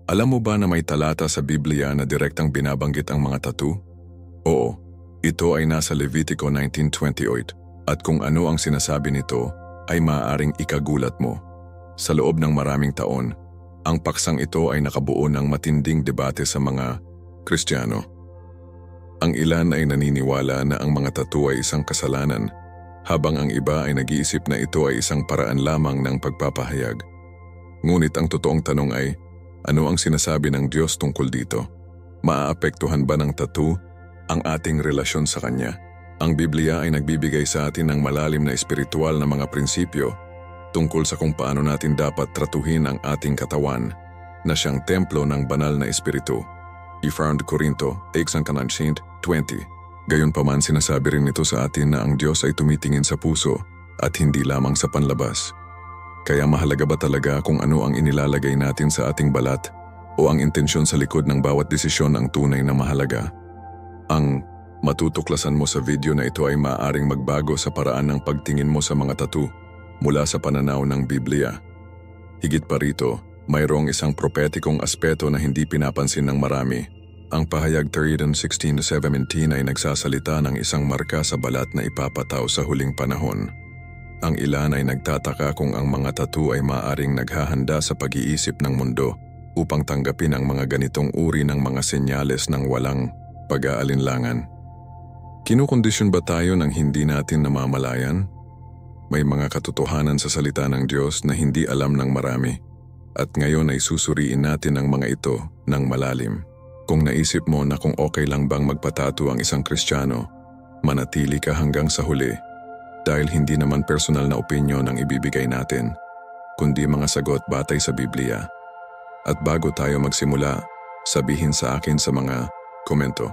Alam mo ba na may talata sa Biblia na direktang binabanggit ang mga tattoo? Oo, ito ay nasa Levitico 19:28 at kung ano ang sinasabi nito ay maaaring ikagulat mo. Sa loob ng maraming taon, ang paksang ito ay nakabuo ng matinding debate sa mga Kristiyano. Ang ilan ay naniniwala na ang mga tattoo ay isang kasalanan, habang ang iba ay nag-iisip na ito ay isang paraan lamang ng pagpapahayag. Ngunit ang totoong tanong ay, ano ang sinasabi ng Diyos tungkol dito? Maaapektuhan ba ng tattoo ang ating relasyon sa Kanya? Ang Biblia ay nagbibigay sa atin ng malalim na espiritual na mga prinsipyo tungkol sa kung paano natin dapat tratuhin ang ating katawan na siyang templo ng banal na espiritu. 1 Corinto 6:20. Gayunpaman sinasabi rin ito sa atin na ang Diyos ay tumitingin sa puso at hindi lamang sa panlabas. Kaya mahalaga ba talaga kung ano ang inilalagay natin sa ating balat o ang intensyon sa likod ng bawat desisyon ang tunay na mahalaga? Ang matutuklasan mo sa video na ito ay maaaring magbago sa paraan ng pagtingin mo sa mga tattoo mula sa pananaw ng Biblia. Higit pa rito, mayroong isang propetikong aspeto na hindi pinapansin ng marami. Ang pahayag 3:16-17 ay nagsasalita ng isang marka sa balat na ipapataw sa huling panahon. Ang ilan ay nagtataka kung ang mga tattoo ay maaaring naghahanda sa pag-iisip ng mundo upang tanggapin ang mga ganitong uri ng mga senyales ng walang pag-aalinlangan. Kinukondisyon ba tayo ng hindi natin namamalayan? May mga katotohanan sa salita ng Diyos na hindi alam ng marami at ngayon ay susuriin natin ang mga ito ng malalim. Kung naisip mo na kung okay lang bang magpatato ang isang Kristiyano, manatili ka hanggang sa huli. Dahil hindi naman personal na opinyon ang ibibigay natin, kundi mga sagot batay sa Biblia. At bago tayo magsimula, sabihin sa akin sa mga komento.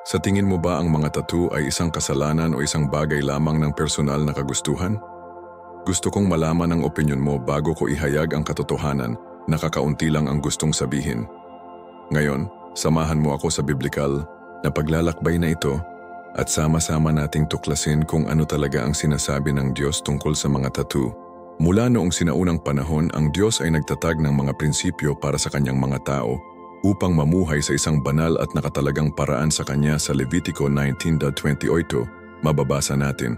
Sa tingin mo ba ang mga tattoo ay isang kasalanan o isang bagay lamang ng personal na kagustuhan? Gusto kong malaman ang opinyon mo bago ko ihayag ang katotohanan na kakaunti lang ang gustong sabihin. Ngayon, samahan mo ako sa biblikal na paglalakbay na ito at sama-sama nating tuklasin kung ano talaga ang sinasabi ng Diyos tungkol sa mga tattoo. Mula noong sinaunang panahon, ang Diyos ay nagtatag ng mga prinsipyo para sa kanyang mga tao upang mamuhay sa isang banal at nakatalagang paraan sa kanya. Sa Levitico 19:28, mababasa natin,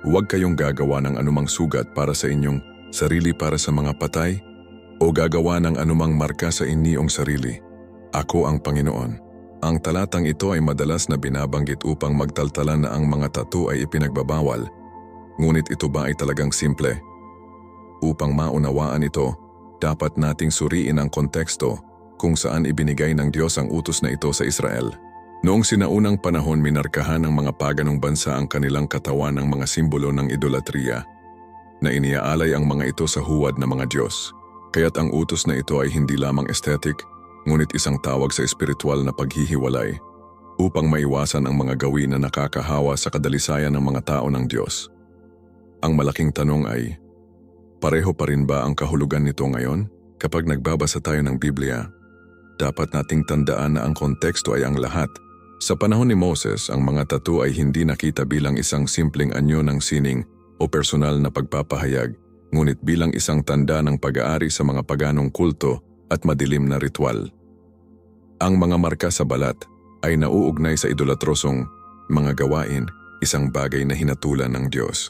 "Huwag kayong gagawa ng anumang sugat para sa inyong sarili para sa mga patay o gagawa ng anumang marka sa inyong sarili. Ako ang Panginoon." Ang talatang ito ay madalas na binabanggit upang magtaltalan na ang mga tattoo ay ipinagbabawal. Ngunit ito ba ay talagang simple? Upang maunawaan ito, dapat nating suriin ang konteksto kung saan ibinigay ng Diyos ang utos na ito sa Israel. Noong sinaunang panahon, minarkahan ng mga paganong bansa ang kanilang katawan ng mga simbolo ng idolatriya na iniaalay ang mga ito sa huwad ng mga Diyos. Kaya't ang utos na ito ay hindi lamang aesthetic, ngunit isang tawag sa espiritual na paghihiwalay upang maiwasan ang mga gawin na nakakahawa sa kadalisayan ng mga tao ng Diyos. Ang malaking tanong ay, pareho pa rin ba ang kahulugan nito ngayon? Kapag nagbabasa tayo ng Biblia, dapat nating tandaan na ang konteksto ay ang lahat. Sa panahon ni Moses, ang mga tattoo ay hindi nakita bilang isang simpleng anyo ng sining o personal na pagpapahayag, ngunit bilang isang tanda ng pag-aari sa mga paganong kulto at madilim na ritual. Ang mga marka sa balat ay nauugnay sa idolatrosong mga gawain, isang bagay na hinatulan ng Diyos.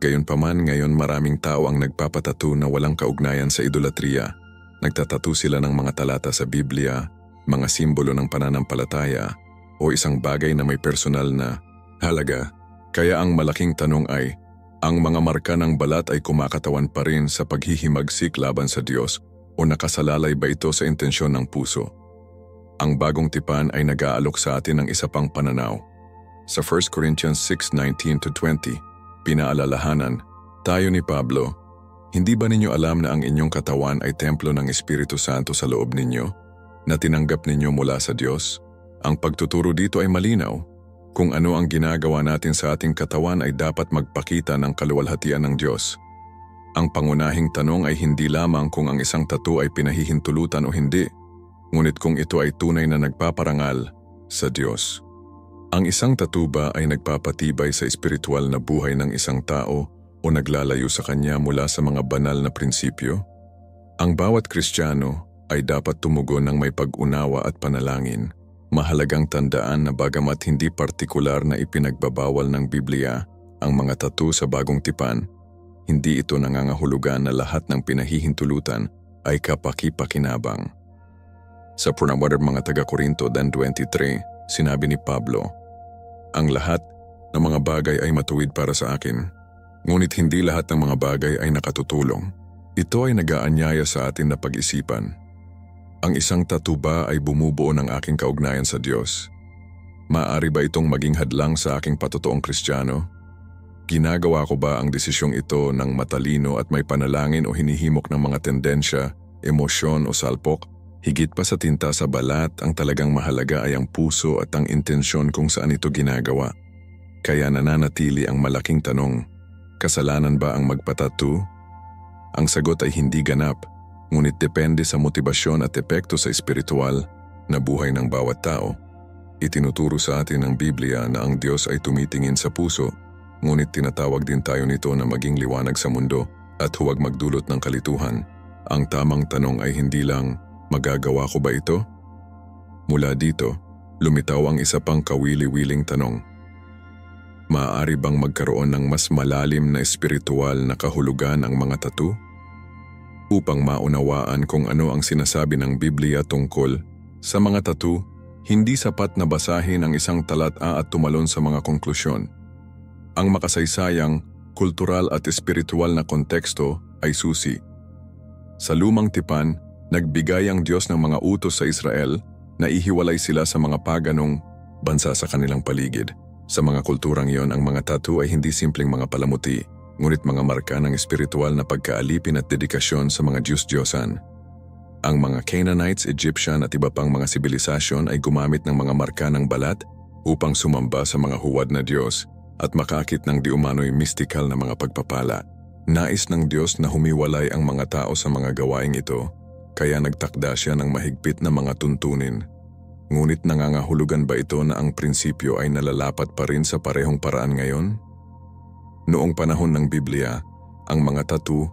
Gayunpaman, ngayon maraming tao ang nagpapatato na walang kaugnayan sa idolatriya. Nagtatato sila ng mga talata sa Biblia, mga simbolo ng pananampalataya, o isang bagay na may personal na halaga. Kaya ang malaking tanong ay, ang mga marka ng balat ay kumakatawan pa rin sa paghihimagsik laban sa Diyos o nakasalalay ba ito sa intensyon ng puso? Ang bagong tipan ay nag-aalok sa atin ng isa pang pananaw. Sa 1 Corinthians 6:19-20, pinaalalahanan tayo ni Pablo, "Hindi ba ninyo alam na ang inyong katawan ay templo ng Espiritu Santo sa loob ninyo, na tinanggap ninyo mula sa Diyos?" Ang pagtuturo dito ay malinaw. Kung ano ang ginagawa natin sa ating katawan ay dapat magpakita ng kaluwalhatian ng Diyos. Ang pangunahing tanong ay hindi lamang kung ang isang tattoo ay pinahihintulutan o hindi, ngunit kung ito ay tunay na nagpaparangal sa Diyos. Ang isang tattoo ba ay nagpapatibay sa espiritual na buhay ng isang tao o naglalayo sa kanya mula sa mga banal na prinsipyo? Ang bawat Kristiyano ay dapat tumugon ng may pag-unawa at panalangin. Mahalagang tandaan na bagamat hindi partikular na ipinagbabawal ng Biblia ang mga tattoo sa Bagong Tipan, hindi ito nangangahulugan na lahat ng pinahihintulutan ay kapaki-pakinabang. Sa Purnawater mga taga-Korinto 10:23, sinabi ni Pablo, "Ang lahat ng mga bagay ay matuwid para sa akin, ngunit hindi lahat ng mga bagay ay nakatutulong." Ito ay nag-aanyaya sa atin na pag-isipan. Ang isang tattoo ba ay bumubuo ng aking kaugnayan sa Diyos? Maaari ba itong maging hadlang sa aking patotoong Kristiyano? Ginagawa ko ba ang desisyong ito ng matalino at may panalangin o hinihimok ng mga tendensya, emosyon o salpok? Higit pa sa tinta sa balat, ang talagang mahalaga ay ang puso at ang intensyon kung saan ito ginagawa. Kaya nananatili ang malaking tanong, kasalanan ba ang magpatattoo? Ang sagot ay hindi ganap, ngunit depende sa motibasyon at epekto sa espiritual na buhay ng bawat tao. Itinuturo sa atin ng Biblia na ang Diyos ay tumitingin sa puso, ngunit tinatawag din tayo nito na maging liwanag sa mundo at huwag magdulot ng kalituhan. Ang tamang tanong ay hindi lang, magagawa ko ba ito? Mula dito, lumitaw ang isa pang kawili-wiling tanong. Maaari bang magkaroon ng mas malalim na espiritual na kahulugan ang mga tattoo? Upang maunawaan kung ano ang sinasabi ng Biblia tungkol sa mga tattoo, hindi sapat na basahin ang isang talata at tumalon sa mga konklusyon. Ang makasaysayang, kultural at espiritual na konteksto ay susi. Sa Lumang Tipan, nagbigay ang Diyos ng mga utos sa Israel na ihiwalay sila sa mga paganong bansa sa kanilang paligid. Sa mga kulturang iyon, ang mga tattoo ay hindi simpleng mga palamuti, ngunit mga marka ng espiritual na pagkaalipin at dedikasyon sa mga Diyos-Diyosan. Ang mga Canaanites, Egyptian at iba pang mga sibilisasyon ay gumamit ng mga marka ng balat upang sumamba sa mga huwad na Diyos at makakit ng di umano'y mystical na mga pagpapala. Nais ng Diyos na humiwalay ang mga tao sa mga gawaing ito, kaya nagtakda siya ng mahigpit na mga tuntunin. Ngunit nangangahulugan ba ito na ang prinsipyo ay nalalapat pa rin sa parehong paraan ngayon? Noong panahon ng Biblia, ang mga tattoo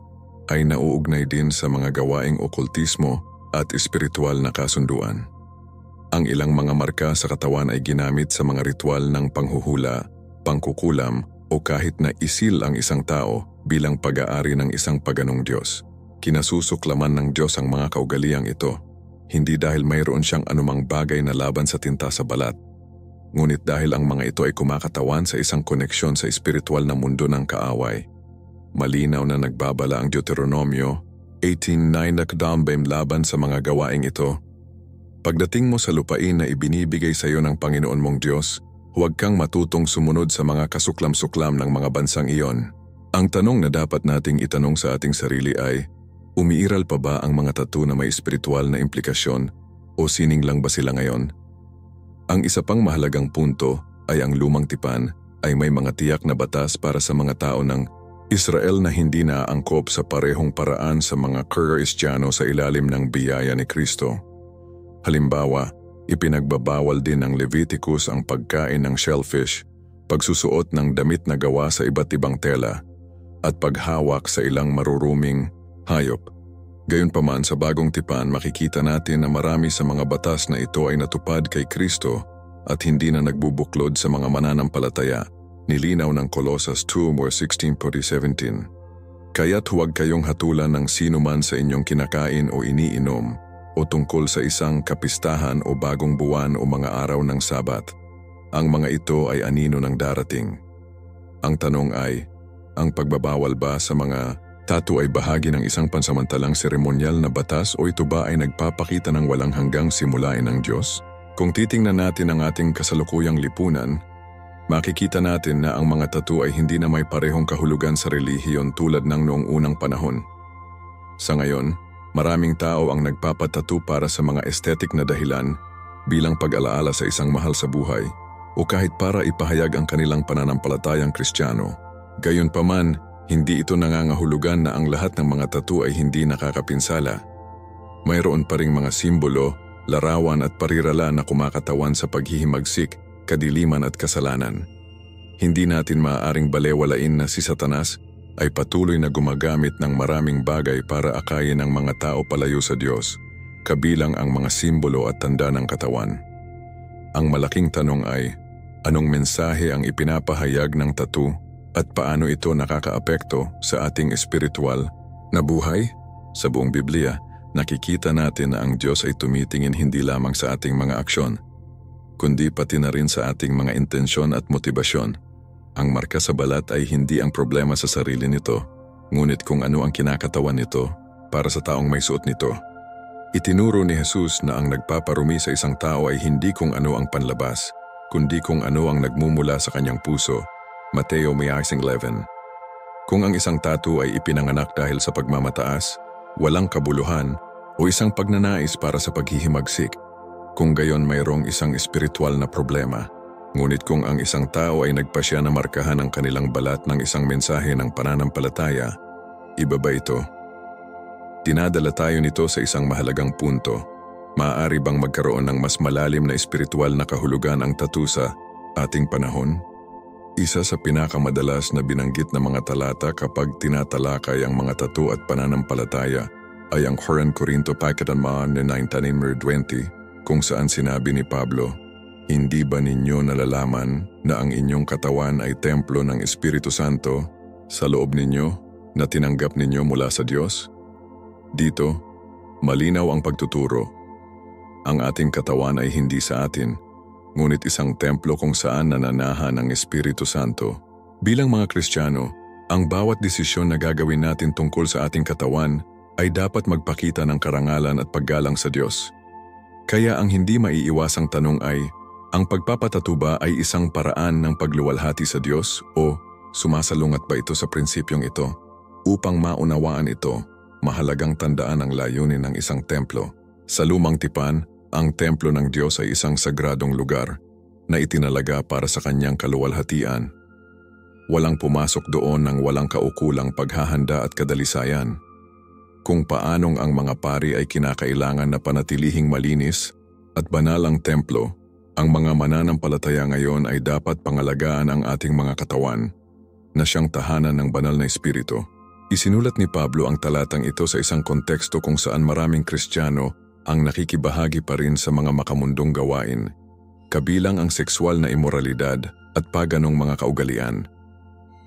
ay nauugnay din sa mga gawaing okultismo at espiritual na kasunduan. Ang ilang mga marka sa katawan ay ginamit sa mga ritual ng panghuhula, pangkukulam o kahit na isil ang isang tao bilang pag-aari ng isang paganong Diyos. Kinasusuklaman ng Diyos ang mga kaugaliang ito, hindi dahil mayroon siyang anumang bagay na laban sa tinta sa balat, ngunit dahil ang mga ito ay kumakatawan sa isang koneksyon sa espiritual na mundo ng kaaway. Malinaw na nagbabala ang Deuteronomio 18:9 na kadambem laban sa mga gawaing ito. Pagdating mo sa lupain na ibinibigay sa iyo ng Panginoon mong Diyos, huwag kang matutong sumunod sa mga kasuklam-suklam ng mga bansang iyon. Ang tanong na dapat nating itanong sa ating sarili ay, umiiral pa ba ang mga tattoo na may espiritual na implikasyon o sining lang ba sila ngayon? Ang isa pang mahalagang punto ay ang Lumang Tipan ay may mga tiyak na batas para sa mga tao ng Israel na hindi naaangkop sa parehong paraan sa mga Kristiyano sa ilalim ng biyaya ni Kristo. Halimbawa, ipinagbabawal din ng Leviticus ang pagkain ng shellfish, pagsusuot ng damit na gawa sa iba't ibang tela, at paghawak sa ilang maruruming hayop. Gayunpaman sa Bagong Tipan makikita natin na marami sa mga batas na ito ay natupad kay Kristo at hindi na nagbubuklod sa mga mananampalataya, nilinaw ng Colossus 2:16-17. Kaya't huwag kayong hatulan ng sino man sa inyong kinakain o iniinom o tungkol sa isang kapistahan o bagong buwan o mga araw ng Sabat. Ang mga ito ay anino ng darating. Ang tanong ay, ang pagbabawal ba sa mga tattoo ay bahagi ng isang pansamantalang seremonyal na batas o ito ba ay nagpapakita ng walang hanggang simulain ng Diyos? Kung titingnan natin ang ating kasalukuyang lipunan, makikita natin na ang mga tattoo ay hindi na may parehong kahulugan sa relihiyon tulad ng noong unang panahon. Sa ngayon, maraming tao ang nagpapatattoo para sa mga aesthetic na dahilan bilang pag-alaala sa isang mahal sa buhay o kahit para ipahayag ang kanilang pananampalatayang Kristiyano. Gayunpaman, hindi ito nangangahulugan na ang lahat ng mga tattoo ay hindi nakakapinsala. Mayroon pa ring mga simbolo, larawan at parirala na kumakatawan sa paghihimagsik, kadiliman at kasalanan. Hindi natin maaaring balewalain na si Satanas ay patuloy na gumagamit ng maraming bagay para akayin ang mga tao palayo sa Diyos. kabilang ang mga simbolo at tanda ng katawan. Ang malaking tanong ay, anong mensahe ang ipinapahayag ng tattoo at paano ito nakakaapekto sa ating espiritual na buhay? Sa buong Biblia, nakikita natin na ang Diyos ay tumitingin hindi lamang sa ating mga aksyon, kundi pati na rin sa ating mga intensyon at motibasyon. Ang marka sa balat ay hindi ang problema sa sarili nito, ngunit kung ano ang kinakatawan nito para sa taong may suot nito. Itinuro ni Jesus na ang nagpaparumi sa isang tao ay hindi kung ano ang panlabas, kundi kung ano ang nagmumula sa kanyang puso. Mateo 11. Kung ang isang tattoo ay ipinanganak dahil sa pagmamataas, walang kabuluhan, o isang pagnanais para sa paghihimagsik, kung gayon mayroong isang espiritual na problema. Ngunit kung ang isang tao ay nagpasya na markahan ang kanilang balat ng isang mensahe ng pananampalataya, iba ba ito? Dinadala tayo nito sa isang mahalagang punto. Maaari bang magkaroon ng mas malalim na espiritual na kahulugan ang tattoo sa ating panahon? Isa sa pinakamadalas na binanggit na mga talata kapag tinatalakay ang mga tattoo at pananampalataya ay ang 1 Corinto 9:20, kung saan sinabi ni Pablo, "Hindi ba ninyo nalalaman na ang inyong katawan ay templo ng Espiritu Santo sa loob ninyo na tinanggap ninyo mula sa Diyos?" Dito, malinaw ang pagtuturo. Ang ating katawan ay hindi sa atin, ngunit isang templo kung saan nananahan ang Espiritu Santo. Bilang mga Kristiyano, ang bawat desisyon na gagawin natin tungkol sa ating katawan ay dapat magpakita ng karangalan at paggalang sa Diyos. Kaya ang hindi maiiwasang tanong ay, ang pagpapatattoo ba ay isang paraan ng pagluwalhati sa Diyos o sumasalungat ba ito sa prinsipyong ito? Upang maunawaan ito, mahalagang tandaan ang layunin ng isang templo. Sa lumang tipan, ang templo ng Diyos ay isang sagradong lugar na itinalaga para sa kanyang kaluwalhatian. Walang pumasok doon ng walang kaukulang paghahanda at kadalisayan. Kung paanong ang mga pari ay kinakailangan na panatilihing malinis at banal ang templo, ang mga mananampalataya ngayon ay dapat pangalagaan ang ating mga katawan na siyang tahanan ng banal na espiritu. Isinulat ni Pablo ang talatang ito sa isang konteksto kung saan maraming Kristiyano ang nakikibahagi pa rin sa mga makamundong gawain, kabilang ang sexual na imoralidad at paganong mga kaugalian.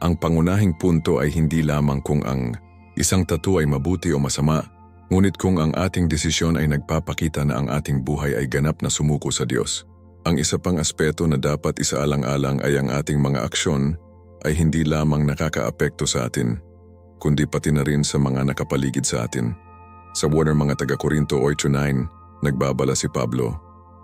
Ang pangunahing punto ay hindi lamang kung ang isang tattoo ay mabuti o masama, ngunit kung ang ating desisyon ay nagpapakita na ang ating buhay ay ganap na sumuko sa Diyos. Ang isa pang aspeto na dapat isaalang-alang ay ang ating mga aksyon ay hindi lamang nakakaapekto sa atin, kundi pati na rin sa mga nakapaligid sa atin. Sa unang mga taga-Korinto 8:9, nagbabala si Pablo,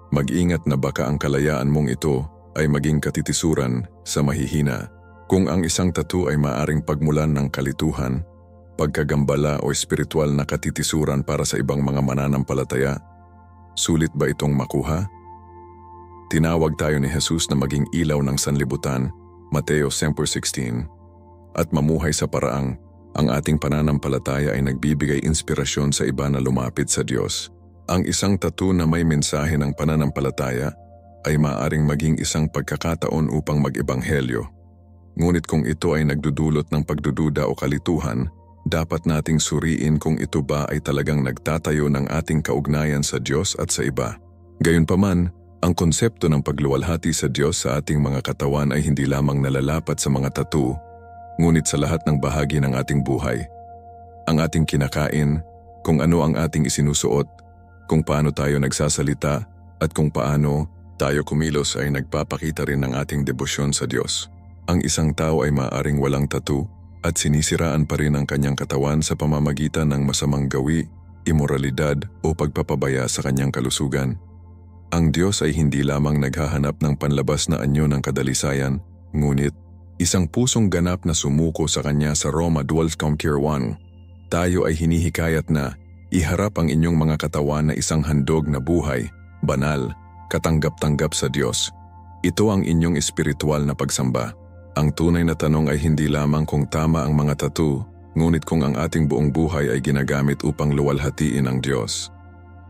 "Mag-ingat na baka ang kalayaan mong ito ay maging katitisuran sa mahihina." Kung ang isang tattoo ay maaring pagmulan ng kalituhan, pagkagambala o espiritual na katitisuran para sa ibang mga mananampalataya, sulit ba itong makuha? Tinawag tayo ni Jesus na maging ilaw ng sanlibutan, Mateo 10:16, at mamuhay sa paraang ang ating pananampalataya ay nagbibigay inspirasyon sa iba na lumapit sa Diyos. Ang isang tattoo na may mensahe ng pananampalataya ay maaaring maging isang pagkakataon upang mag-ebanghelyo. Ngunit kung ito ay nagdudulot ng pagdududa o kalituhan, dapat nating suriin kung ito ba ay talagang nagtatayo ng ating kaugnayan sa Diyos at sa iba. Gayunpaman, ang konsepto ng pagluwalhati sa Diyos sa ating mga katawan ay hindi lamang nalalapat sa mga tattoo, ngunit sa lahat ng bahagi ng ating buhay. Ang ating kinakain, kung ano ang ating isinusuot, kung paano tayo nagsasalita, at kung paano tayo kumilos ay nagpapakita rin ng ating debosyon sa Diyos. Ang isang tao ay maaaring walang tattoo at sinisiraan pa rin ang kanyang katawan sa pamamagitan ng masamang gawi, imoralidad o pagpapabaya sa kanyang kalusugan. Ang Diyos ay hindi lamang naghahanap ng panlabas na anyo ng kadalisayan, ngunit isang pusong ganap na sumuko sa kanya. Sa Roma 12:1, tayo ay hinihikayat na iharap ang inyong mga katawan na isang handog na buhay, banal, katanggap-tanggap sa Diyos. Ito ang inyong espiritual na pagsamba. Ang tunay na tanong ay hindi lamang kung tama ang mga tattoo, ngunit kung ang ating buong buhay ay ginagamit upang luwalhatiin ang Diyos.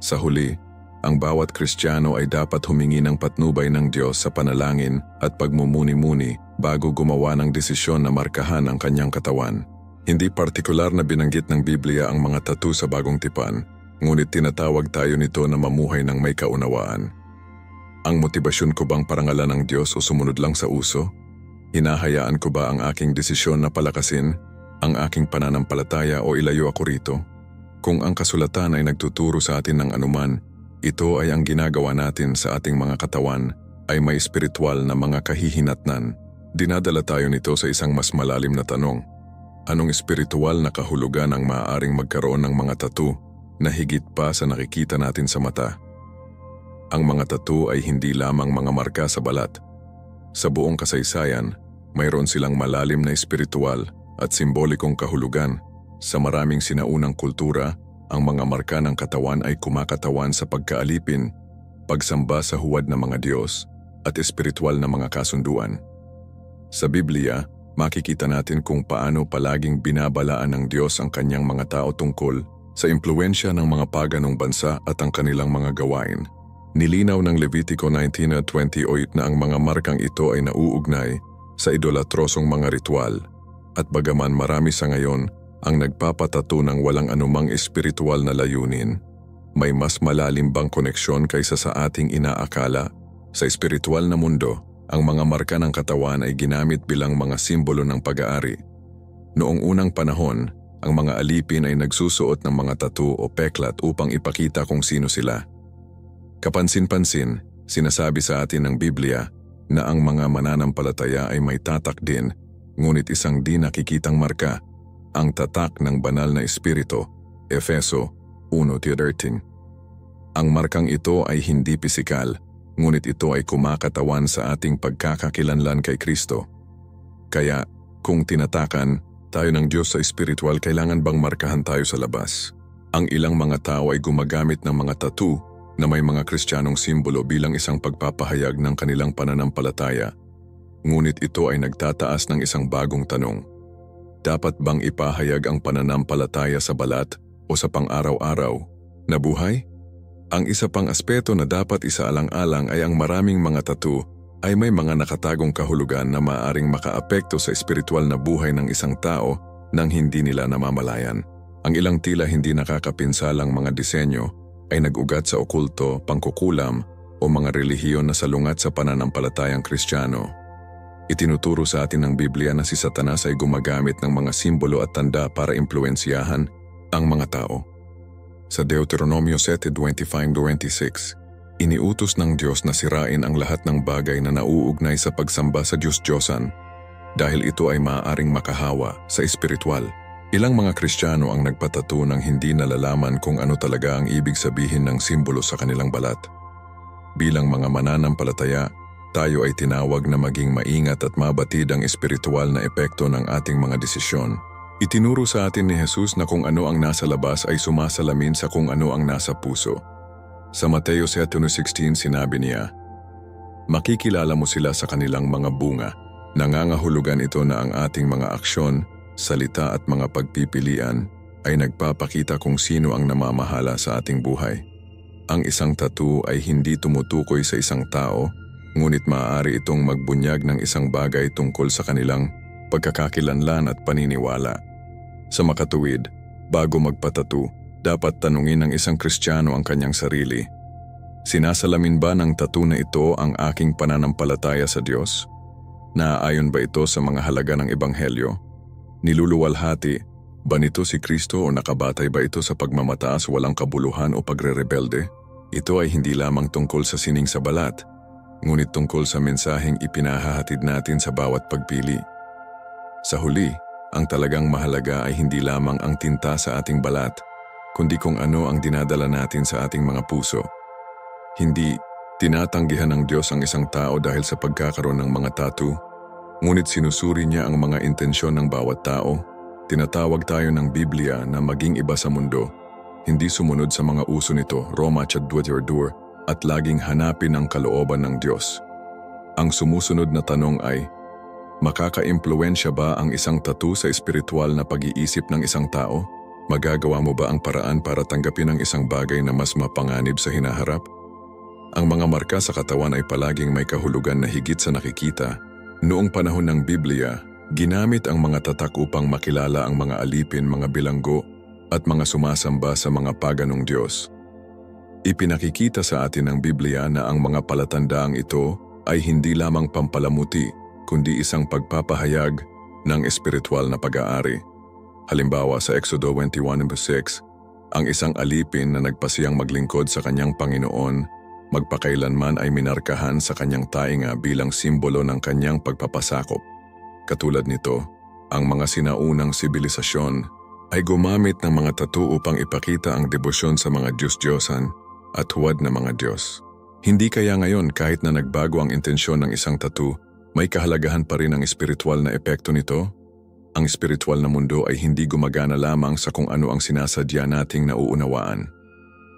Sa huli, ang bawat Kristiyano ay dapat humingi ng patnubay ng Diyos sa panalangin at pagmumuni-muni bago gumawa ng desisyon na markahan ang kanyang katawan. Hindi partikular na binanggit ng Biblia ang mga tattoo sa Bagong Tipan, ngunit tinatawag tayo nito na mamuhay ng may kaunawaan. Ang motibasyon ko bang parangalan ng Diyos o sumunod lang sa uso? Hinahayaan ko ba ang aking desisyon na palakasin ang aking pananampalataya o ilayo ako rito? Kung ang kasulatan ay nagtuturo sa atin ng anuman, ito ay ang ginagawa natin sa ating mga katawan ay may espiritual na mga kahihinatnan. Dinadala tayo nito sa isang mas malalim na tanong. Anong espiritual na kahulugan ang maaaring magkaroon ng mga tattoo na higit pa sa nakikita natin sa mata? Ang mga tattoo ay hindi lamang mga marka sa balat. Sa buong kasaysayan, mayroon silang malalim na espiritual at simbolikong kahulugan. Sa maraming sinaunang kultura, ang mga marka ng katawan ay kumakatawan sa pagkaalipin, pagsamba sa huwad ng mga Diyos, at espiritual na mga kasunduan. Sa Biblia, makikita natin kung paano palaging binabalaan ng Diyos ang kanyang mga tao tungkol sa impluwensya ng mga paganong bansa at ang kanilang mga gawain. Nilinaw ng Levitico 19:28 na ang mga markang ito ay nauugnay sa idolatrosong mga ritual, at bagaman marami sa ngayon ang nagpapatato ng walang anumang espiritual na layunin, may mas malalim bang koneksyon kaysa sa ating inaakala? Sa espiritual na mundo, ang mga marka ng katawan ay ginamit bilang mga simbolo ng pag-aari. Noong unang panahon, ang mga alipin ay nagsusuot ng mga tattoo o peklat upang ipakita kung sino sila. Kapansin-pansin, sinasabi sa atin ng Biblia na ang mga mananampalataya ay may tatak din, ngunit isang di nakikitang marka, ang tatak ng banal na espiritu, Efeso 1:13. Ang markang ito ay hindi pisikal, ngunit ito ay kumakatawan sa ating pagkakakilanlan kay Kristo. Kaya, kung tinatakan tayo ng Diyos sa espiritual, kailangan bang markahan tayo sa labas? Ang ilang mga tao ay gumagamit ng mga tattoo na may mga Kristiyanong simbolo bilang isang pagpapahayag ng kanilang pananampalataya. Ngunit ito ay nagtataas ng isang bagong tanong. Dapat bang ipahayag ang pananampalataya sa balat o sa pang-araw-araw na buhay? Ang isa pang aspeto na dapat isaalang-alang ay ang maraming mga tattoo ay may mga nakatagong kahulugan na maaaring makaapekto sa espiritual na buhay ng isang tao nang hindi nila namamalayan. Ang ilang tila hindi nakakapinsalang mga disenyo ay nag-ugat sa okulto, pangkukulam o mga relihiyon na salungat sa pananampalatayang Kristiyano. Itinuturo sa atin ng Biblia na si Satanas ay gumagamit ng mga simbolo at tanda para impluensyahan ang mga tao. Sa Deuteronomio 7:25-26, iniutos ng Diyos na sirain ang lahat ng bagay na nauugnay sa pagsamba sa Diyos-Diyosan dahil ito ay maaaring makahawa sa espiritual. Ilang mga Kristiyano ang nagpatato ng hindi nalalaman kung ano talaga ang ibig sabihin ng simbolo sa kanilang balat. Bilang mga mananampalataya, tayo ay tinawag na maging maingat at mabatid ang espiritual na epekto ng ating mga desisyon. Itinuro sa atin ni Jesus na kung ano ang nasa labas ay sumasalamin sa kung ano ang nasa puso. Sa Mateo 7:16 sinabi niya, "Makikilala mo sila sa kanilang mga bunga." Nangangahulugan ito na ang ating mga aksyon, salita at mga pagpipilian ay nagpapakita kung sino ang namamahala sa ating buhay. Ang isang tattoo ay hindi tumutukoy sa isang tao, ngunit maaari itong magbunyag ng isang bagay tungkol sa kanilang pagkakakilanlan at paniniwala. Sa makatuwid, bago magpatattoo, dapat tanungin ng isang Kristiyano ang kanyang sarili. Sinasalamin ba ng tattoo na ito ang aking pananampalataya sa Diyos? Naaayon ba ito sa mga halaga ng Ebanghelyo? Niluluwalhati ba nito si Kristo o nakabatay ba ito sa pagmamataas, walang kabuluhan o pagrerebelde? Ito ay hindi lamang tungkol sa sining sa balat, ngunit tungkol sa mensaheng ipinahahatid natin sa bawat pagpili. Sa huli, ang talagang mahalaga ay hindi lamang ang tinta sa ating balat, kundi kung ano ang dinadala natin sa ating mga puso. Hindi tinatanggihan ng Diyos ang isang tao dahil sa pagkakaroon ng mga tattoo, ngunit sinusuri niya ang mga intensyon ng bawat tao. Tinatawag tayo ng Biblia na maging iba sa mundo, hindi sumunod sa mga uso nito, Roma 8:22, at laging hanapin ang kalooban ng Diyos. Ang sumusunod na tanong ay, makaka-impluwensya ba ang isang tattoo sa espiritual na pag-iisip ng isang tao? Magagawa mo ba ang paraan para tanggapin ang isang bagay na mas mapanganib sa hinaharap? Ang mga marka sa katawan ay palaging may kahulugan na higit sa nakikita. Noong panahon ng Biblia, ginamit ang mga tatak upang makilala ang mga alipin, mga bilanggo, at mga sumasamba sa mga paganong Diyos. Ipinakikita sa atin ng Biblia na ang mga palatandaang ito ay hindi lamang pampalamuti kundi isang pagpapahayag ng espiritual na pag-aari. Halimbawa sa Exodo 21:6, ang isang alipin na nagpasiyang maglingkod sa kanyang Panginoon, magpakailanman ay minarkahan sa kanyang tainga bilang simbolo ng kanyang pagpapasakop. Katulad nito, ang mga sinaunang sibilisasyon ay gumamit ng mga tattoo upang ipakita ang debosyon sa mga Diyos-Diyosan at huwad na mga Diyos. Hindi kaya ngayon kahit na nagbago ang intensyon ng isang tattoo, may kahalagahan pa rin ang espiritual na epekto nito? Ang espiritual na mundo ay hindi gumagana lamang sa kung ano ang sinasadya nating nauunawaan.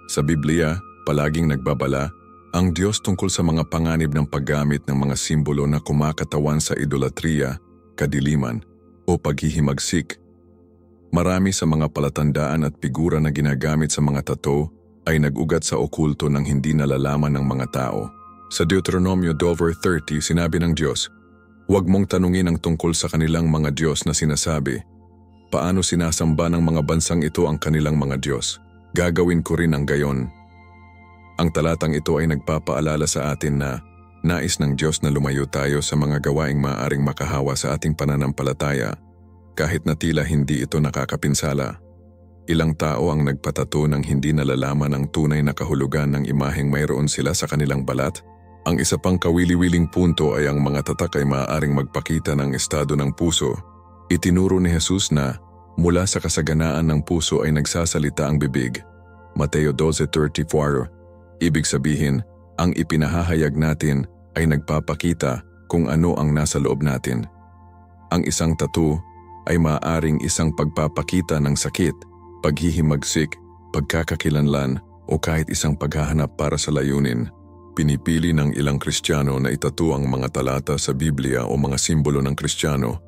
Sa Biblia, palaging nagbabala ang Diyos tungkol sa mga panganib ng paggamit ng mga simbolo na kumakatawan sa idolatriya, kadiliman, o paghihimagsik. Marami sa mga palatandaan at figura na ginagamit sa mga tattoo ay nag-ugat sa okulto ng hindi nalalaman ng mga tao. Sa Deuteronomio 12:30 sinabi ng Diyos, "Huwag mong tanungin ang tungkol sa kanilang mga Diyos na sinasabi, paano sinasamba ng mga bansang ito ang kanilang mga Diyos? Gagawin ko rin ang gayon." Ang talatang ito ay nagpapaalala sa atin na nais ng Diyos na lumayo tayo sa mga gawaing maaaring makahawa sa ating pananampalataya, kahit na tila hindi ito nakakapinsala. Ilang tao ang nagpatato ng hindi nalalaman ang tunay na kahulugan ng imaheng mayroon sila sa kanilang balat. Ang isa pang kawili-wiling punto ay ang mga tatak ay maaaring magpakita ng estado ng puso. Itinuro ni Jesus na mula sa kasaganaan ng puso ay nagsasalita ang bibig. Mateo 12:34. Ibig sabihin, ang ipinahahayag natin ay nagpapakita kung ano ang nasa loob natin. Ang isang tattoo ay maaaring isang pagpapakita ng sakit, paghihimagsik, pagkakakilanlan o kahit isang paghahanap para sa layunin. Pinipili ng ilang Kristiyano na itatu ang mga talata sa Biblia o mga simbolo ng Kristiyano.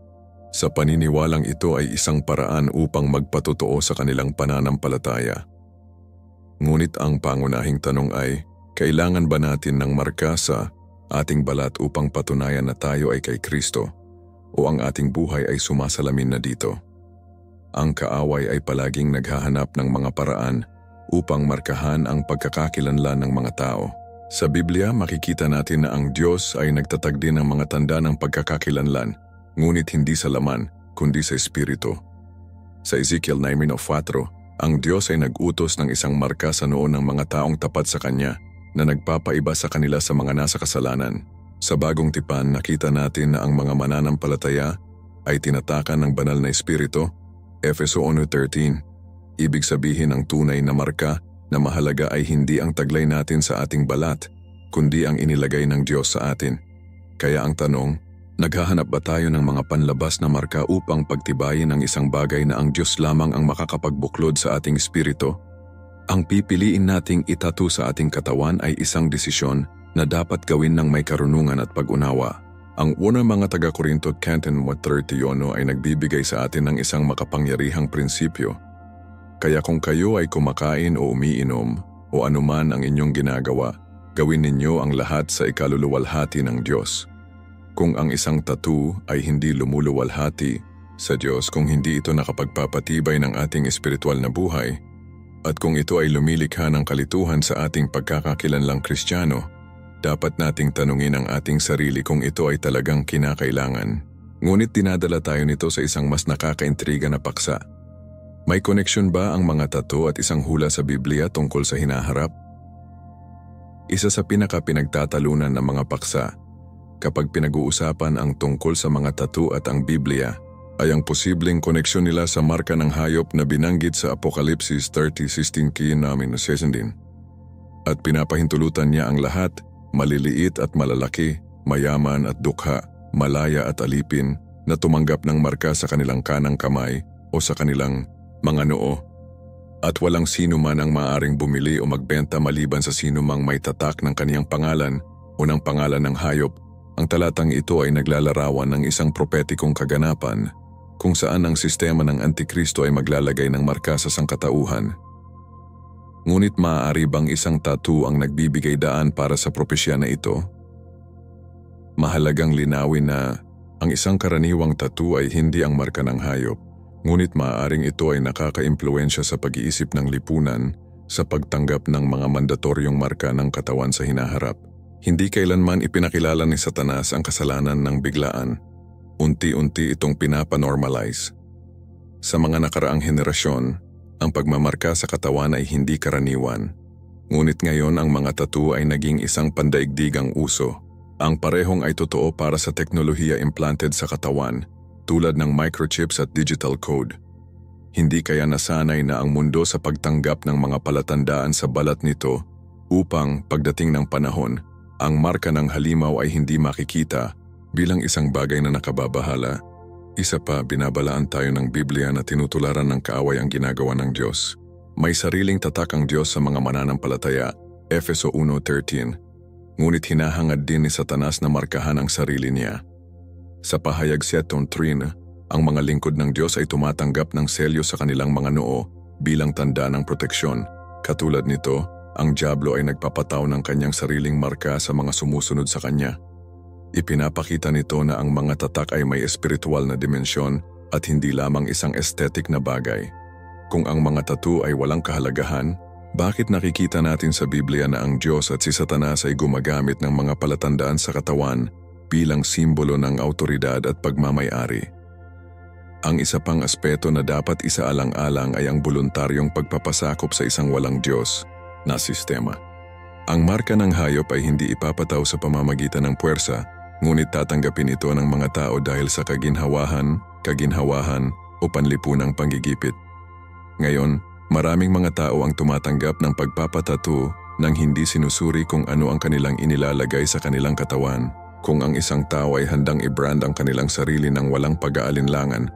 Sa paniniwalang ito ay isang paraan upang magpatotoo sa kanilang pananampalataya. Ngunit ang pangunahing tanong ay, kailangan ba natin ng marka sa ating balat upang patunayan na tayo ay kay Kristo o ang ating buhay ay sumasalamin na dito? Ang kaaway ay palaging naghahanap ng mga paraan upang markahan ang pagkakakilanlan ng mga tao. Sa Biblia, makikita natin na ang Diyos ay nagtatag din ng mga tanda ng pagkakakilanlan, ngunit hindi sa laman, kundi sa espiritu. Sa Ezekiel 9:4, ang Diyos ay nag-utos ng isang marka sa noo ng mga taong tapat sa Kanya na nagpapaiba sa kanila sa mga nasa kasalanan. Sa Bagong Tipan, nakita natin na ang mga mananampalataya ay tinatakan ng banal na espiritu. Efeso 1:13. Ibig sabihin ang tunay na marka na mahalaga ay hindi ang taglay natin sa ating balat, kundi ang inilagay ng Diyos sa atin. Kaya ang tanong, naghahanap ba tayo ng mga panlabas na marka upang pagtibayin ang isang bagay na ang Diyos lamang ang makakapagbuklod sa ating espiritu? Ang pipiliin nating itatu sa ating katawan ay isang desisyon na dapat gawin ng may karunungan at pag-unawa. Ang unang mga taga-Korinto 10:31 ay nagbibigay sa atin ng isang makapangyarihang prinsipyo. Kaya kung kayo ay kumakain o umiinom o anuman ang inyong ginagawa, gawin ninyo ang lahat sa ikaluluwalhati ng Diyos. Kung ang isang tattoo ay hindi lumuluwalhati sa Diyos, kung hindi ito nakapagpapatibay ng ating espiritual na buhay, at kung ito ay lumilikha ng kalituhan sa ating pagkakakilanlang Kristiyano, dapat nating tanungin ang ating sarili kung ito ay talagang kinakailangan. Ngunit dinadala tayo nito sa isang mas nakakaintriga na paksa. May koneksyon ba ang mga tattoo at isang hula sa Biblia tungkol sa hinaharap? Isa sa pinagtatalunan ng mga paksa, kapag pinag-uusapan ang tungkol sa mga tattoo at ang Biblia, ay ang posibleng koneksyon nila sa marka ng hayop na binanggit sa Apokalipsis 30:16 at pinapahintulutan niya ang lahat, maliliit at malalaki, mayaman at dukha, malaya at alipin, na tumanggap ng marka sa kanilang kanang kamay o sa kanilang mga noo. At walang sino man ang maaaring bumili o magbenta maliban sa sino mang may tatak ng kaniyang pangalan o ng pangalan ng hayop. Ang talatang ito ay naglalarawan ng isang propetikong kaganapan kung saan ang sistema ng Antikristo ay maglalagay ng marka sa sangkatauhan. Ngunit maaari bang isang tattoo ang nagbibigay daan para sa propesya na ito? Mahalagang linawin na ang isang karaniwang tattoo ay hindi ang marka ng hayop, Ngunit maaaring ito ay nakaka-impluwensya sa pag-iisip ng lipunan sa pagtanggap ng mga mandatoryong marka ng katawan sa hinaharap. Hindi kailanman ipinakilala ni Satanas ang kasalanan ng biglaan. Unti-unti itong pinapanormalize. Sa mga nakaraang henerasyon, ang pagmamarka sa katawan ay hindi karaniwan. Ngunit ngayon ang mga tattoo ay naging isang pandaigdigang uso. Ang parehong ay totoo para sa teknolohiya implanted sa katawan, tulad ng microchips at digital code. Hindi kaya nasanay na ang mundo sa pagtanggap ng mga palatandaan sa balat nito upang pagdating ng panahon, ang marka ng halimaw ay hindi makikita bilang isang bagay na nakababahala. Isa pa, binabalaan tayo ng Biblia na tinutularan ng kaaway ang ginagawa ng Diyos. May sariling tatak ang Diyos sa mga mananampalataya, Efeso 1:13. Ngunit hinahangad din ni Satanas na markahan ang sarili niya. Sa pahayag 7:3, ang mga lingkod ng Diyos ay tumatanggap ng selyo sa kanilang mga noo bilang tanda ng proteksyon. Katulad nito, ang dyablo ay nagpapataw ng kanyang sariling marka sa mga sumusunod sa kanya. Ipinapakita nito na ang mga tatak ay may espiritual na dimensyon at hindi lamang isang aesthetic na bagay. Kung ang mga tattoo ay walang kahalagahan, bakit nakikita natin sa Biblia na ang Diyos at si Satanas ay gumagamit ng mga palatandaan sa katawan bilang simbolo ng awtoridad at pagmamay-ari? Ang isa pang aspeto na dapat isaalang-alang ay ang voluntaryong pagpapasakop sa isang walang Diyos na sistema. Ang marka ng hayop ay hindi ipapataw sa pamamagitan ng puwersa, ngunit tatanggapin ito ng mga tao dahil sa kaginhawahan o panlipunang panggigipit. Ngayon, maraming mga tao ang tumatanggap ng pagpapatattoo nang hindi sinusuri kung ano ang kanilang inilalagay sa kanilang katawan. Kung ang isang tao ay handang i-brand ang kanilang sarili ng walang pag-aalinlangan,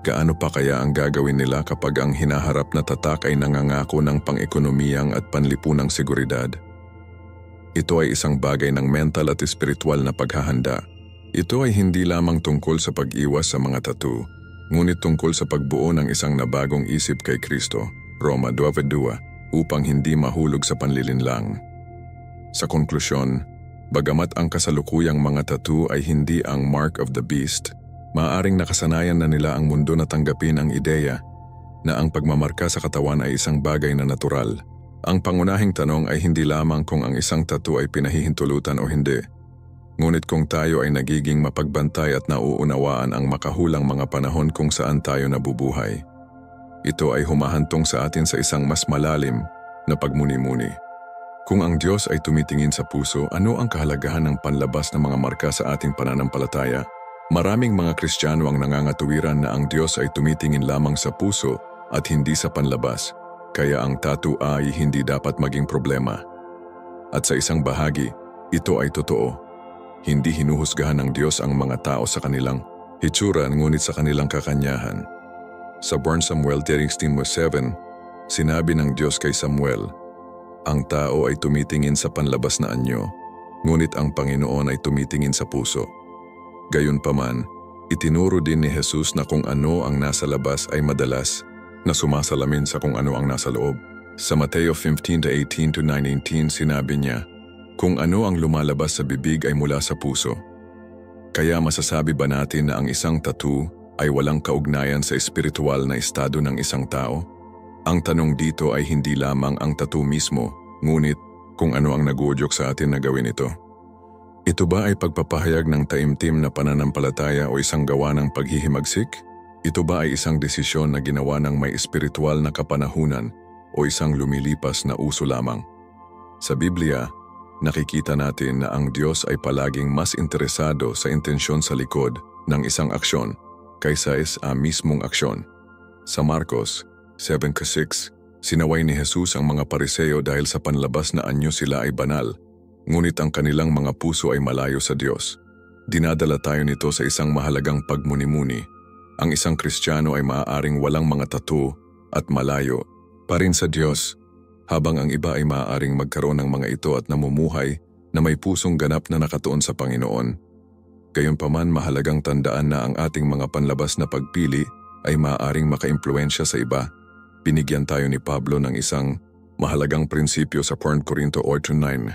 gaano pa kaya ang gagawin nila kapag ang hinaharap na tatak ay nangangako ng pang-ekonomiyang at panlipunang seguridad? Ito ay isang bagay ng mental at espiritual na paghahanda. Ito ay hindi lamang tungkol sa pag-iwas sa mga tattoo, ngunit tungkol sa pagbuo ng isang nabagong isip kay Kristo, Roma 12:2, upang hindi mahulog sa panlilinlang. Sa konklusyon, bagamat ang kasalukuyang mga tattoo ay hindi ang mark of the beast, maaaring nakasanayan na nila ang mundo na tanggapin ang ideya na ang pagmamarka sa katawan ay isang bagay na natural. Ang pangunahing tanong ay hindi lamang kung ang isang tattoo ay pinahihintulutan o hindi, ngunit kung tayo ay nagiging mapagbantay at nauunawaan ang makahulang mga panahon kung saan tayo nabubuhay. Ito ay humahantong sa atin sa isang mas malalim na pagmuni-muni. Kung ang Diyos ay tumitingin sa puso, ano ang kahalagahan ng panlabas na mga marka sa ating pananampalataya? Maraming mga Kristiyano ang nangangatuwiran na ang Diyos ay tumitingin lamang sa puso at hindi sa panlabas, kaya ang tattoo ay hindi dapat maging problema. At sa isang bahagi, ito ay totoo. Hindi hinuhusgahan ng Diyos ang mga tao sa kanilang hitsura ngunit sa kanilang kakanyahan. Sa 1 Samuel 16:7, sinabi ng Diyos kay Samuel, "Ang tao ay tumitingin sa panlabas na anyo, ngunit ang Panginoon ay tumitingin sa puso." Gayunpaman, itinuro din ni Jesus na kung ano ang nasa labas ay madalas na sumasalamin sa kung ano ang nasa loob. Sa Mateo 15:18-19 sinabi niya, kung ano ang lumalabas sa bibig ay mula sa puso. Kaya masasabi ba natin na ang isang tattoo ay walang kaugnayan sa espiritual na estado ng isang tao? Ang tanong dito ay hindi lamang ang tattoo mismo, ngunit kung ano ang nag-uudyok sa atin na gawin ito. Ito ba ay pagpapahayag ng taimtim na pananampalataya o isang gawa ng paghihimagsik? Ito ba ay isang desisyon na ginawa ng may espiritual na kapanahunan o isang lumilipas na uso lamang? Sa Biblia, nakikita natin na ang Diyos ay palaging mas interesado sa intensyon sa likod ng isang aksyon kaysa sa mismong aksyon. Sa Marcos 7:6, sinaway ni Jesus ang mga Pariseo dahil sa panlabas na anyo sila ay banal, ngunit ang kanilang mga puso ay malayo sa Diyos. Dinadala tayo nito sa isang mahalagang pagmuni-muni. Ang isang Kristiyano ay maaaring walang mga tattoo at malayo pa rin sa Diyos, habang ang iba ay maaaring magkaroon ng mga ito at namumuhay na may pusong ganap na nakatuon sa Panginoon. Gayunpaman, mahalagang tandaan na ang ating mga panlabas na pagpili ay maaaring makaimpluwensya sa iba. Binigyan tayo ni Pablo ng isang mahalagang prinsipyo sa 1 Corinto 8:9.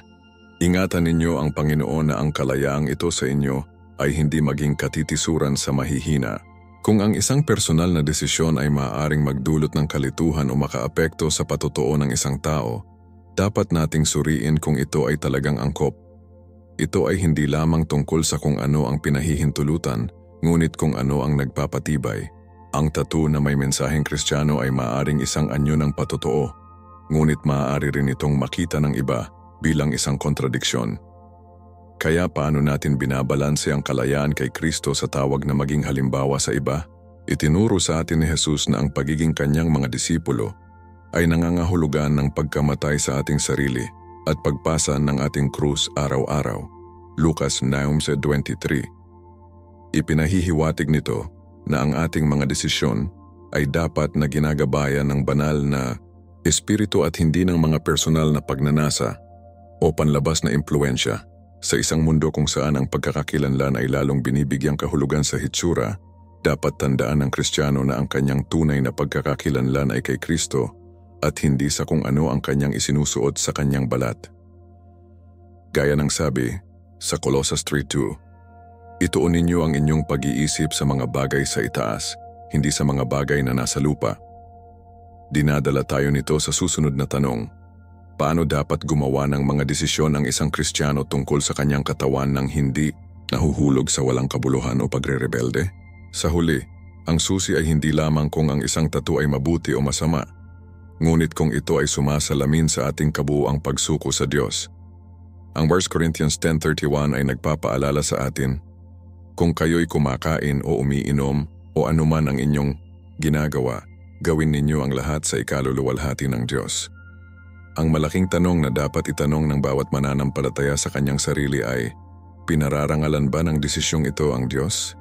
Ingatan ninyo ang Panginoon na ang kalayaang ito sa inyo ay hindi maging katitisuran sa mahihina, Kung ang isang personal na desisyon ay maaaring magdulot ng kalituhan o makaapekto sa patotoo ng isang tao, dapat nating suriin kung ito ay talagang angkop. Ito ay hindi lamang tungkol sa kung ano ang pinahihintulutan, ngunit kung ano ang nagpapatibay. Ang tattoo na may mensaheng Kristiyano ay maaaring isang anyo ng patotoo, ngunit maaari rin itong makita ng iba bilang isang kontradiksyon. Kaya paano natin binabalanse ang kalayaan kay Kristo sa tawag na maging halimbawa sa iba? Itinuro sa atin ni Jesus na ang pagiging kanyang mga disipulo ay nangangahulugan ng pagkamatay sa ating sarili at pagpasa ng ating krus araw-araw. Lucas 9:23. Ipinahihiwatig nito na ang ating mga desisyon ay dapat na ginagabayan ng banal na espiritu at hindi ng mga personal na pagnanasa o panlabas na impluensya. Sa isang mundo kung saan ang pagkakakilanlan ay lalong binibigyang kahulugan sa hitsura, dapat tandaan ng Kristiyano na ang kanyang tunay na pagkakakilanlan ay kay Kristo at hindi sa kung ano ang kanyang isinusuot sa kanyang balat. Gaya ng sabi sa Colossus 3:2, ituon ninyo ang inyong pag-iisip sa mga bagay sa itaas, hindi sa mga bagay na nasa lupa. Dinadala tayo nito sa susunod na tanong. Paano dapat gumawa ng mga desisyon ang isang Kristiyano tungkol sa kanyang katawan nang hindi nahuhulog sa walang kabuluhan o pagre-rebelde? Sa huli, ang susi ay hindi lamang kung ang isang tattoo ay mabuti o masama, ngunit kung ito ay sumasalamin sa ating kabuuang pagsuko sa Diyos. Ang 1 Corinthians 10:31 ay nagpapaalala sa atin, kung kayo'y kumakain o umiinom o anuman ang inyong ginagawa, gawin ninyo ang lahat sa ikaluluwalhati ng Diyos. Ang malaking tanong na dapat itanong ng bawat mananampalataya sa kanyang sarili ay, pinararangalan ba ng desisyong ito ang Diyos?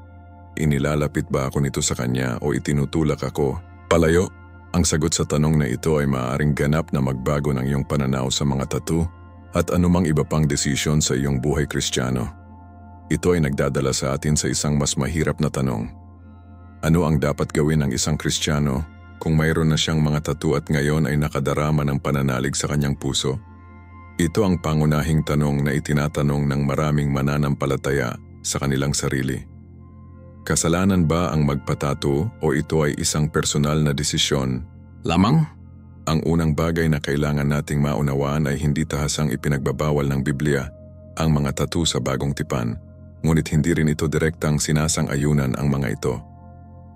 Inilalapit ba ako nito sa Kanya o itinutulak ako palayo? Ang sagot sa tanong na ito ay maaaring ganap na magbago ng iyong pananaw sa mga tattoo at anumang iba pang desisyon sa iyong buhay Kristiyano. Ito ay nagdadala sa atin sa isang mas mahirap na tanong. Ano ang dapat gawin ng isang Kristiyano kung mayroon na siyang mga tattoo at ngayon ay nakadarama ng pananalig sa kanyang puso? Ito ang pangunahing tanong na itinatanong ng maraming mananampalataya sa kanilang sarili. Kasalanan ba ang magpatato o ito ay isang personal na desisyon lamang? Ang unang bagay na kailangan nating maunawaan ay hindi tahasang ipinagbabawal ng Biblia ang mga tattoo sa bagong tipan, ngunit hindi rin ito direktang sinasang-ayunan ang mga ito.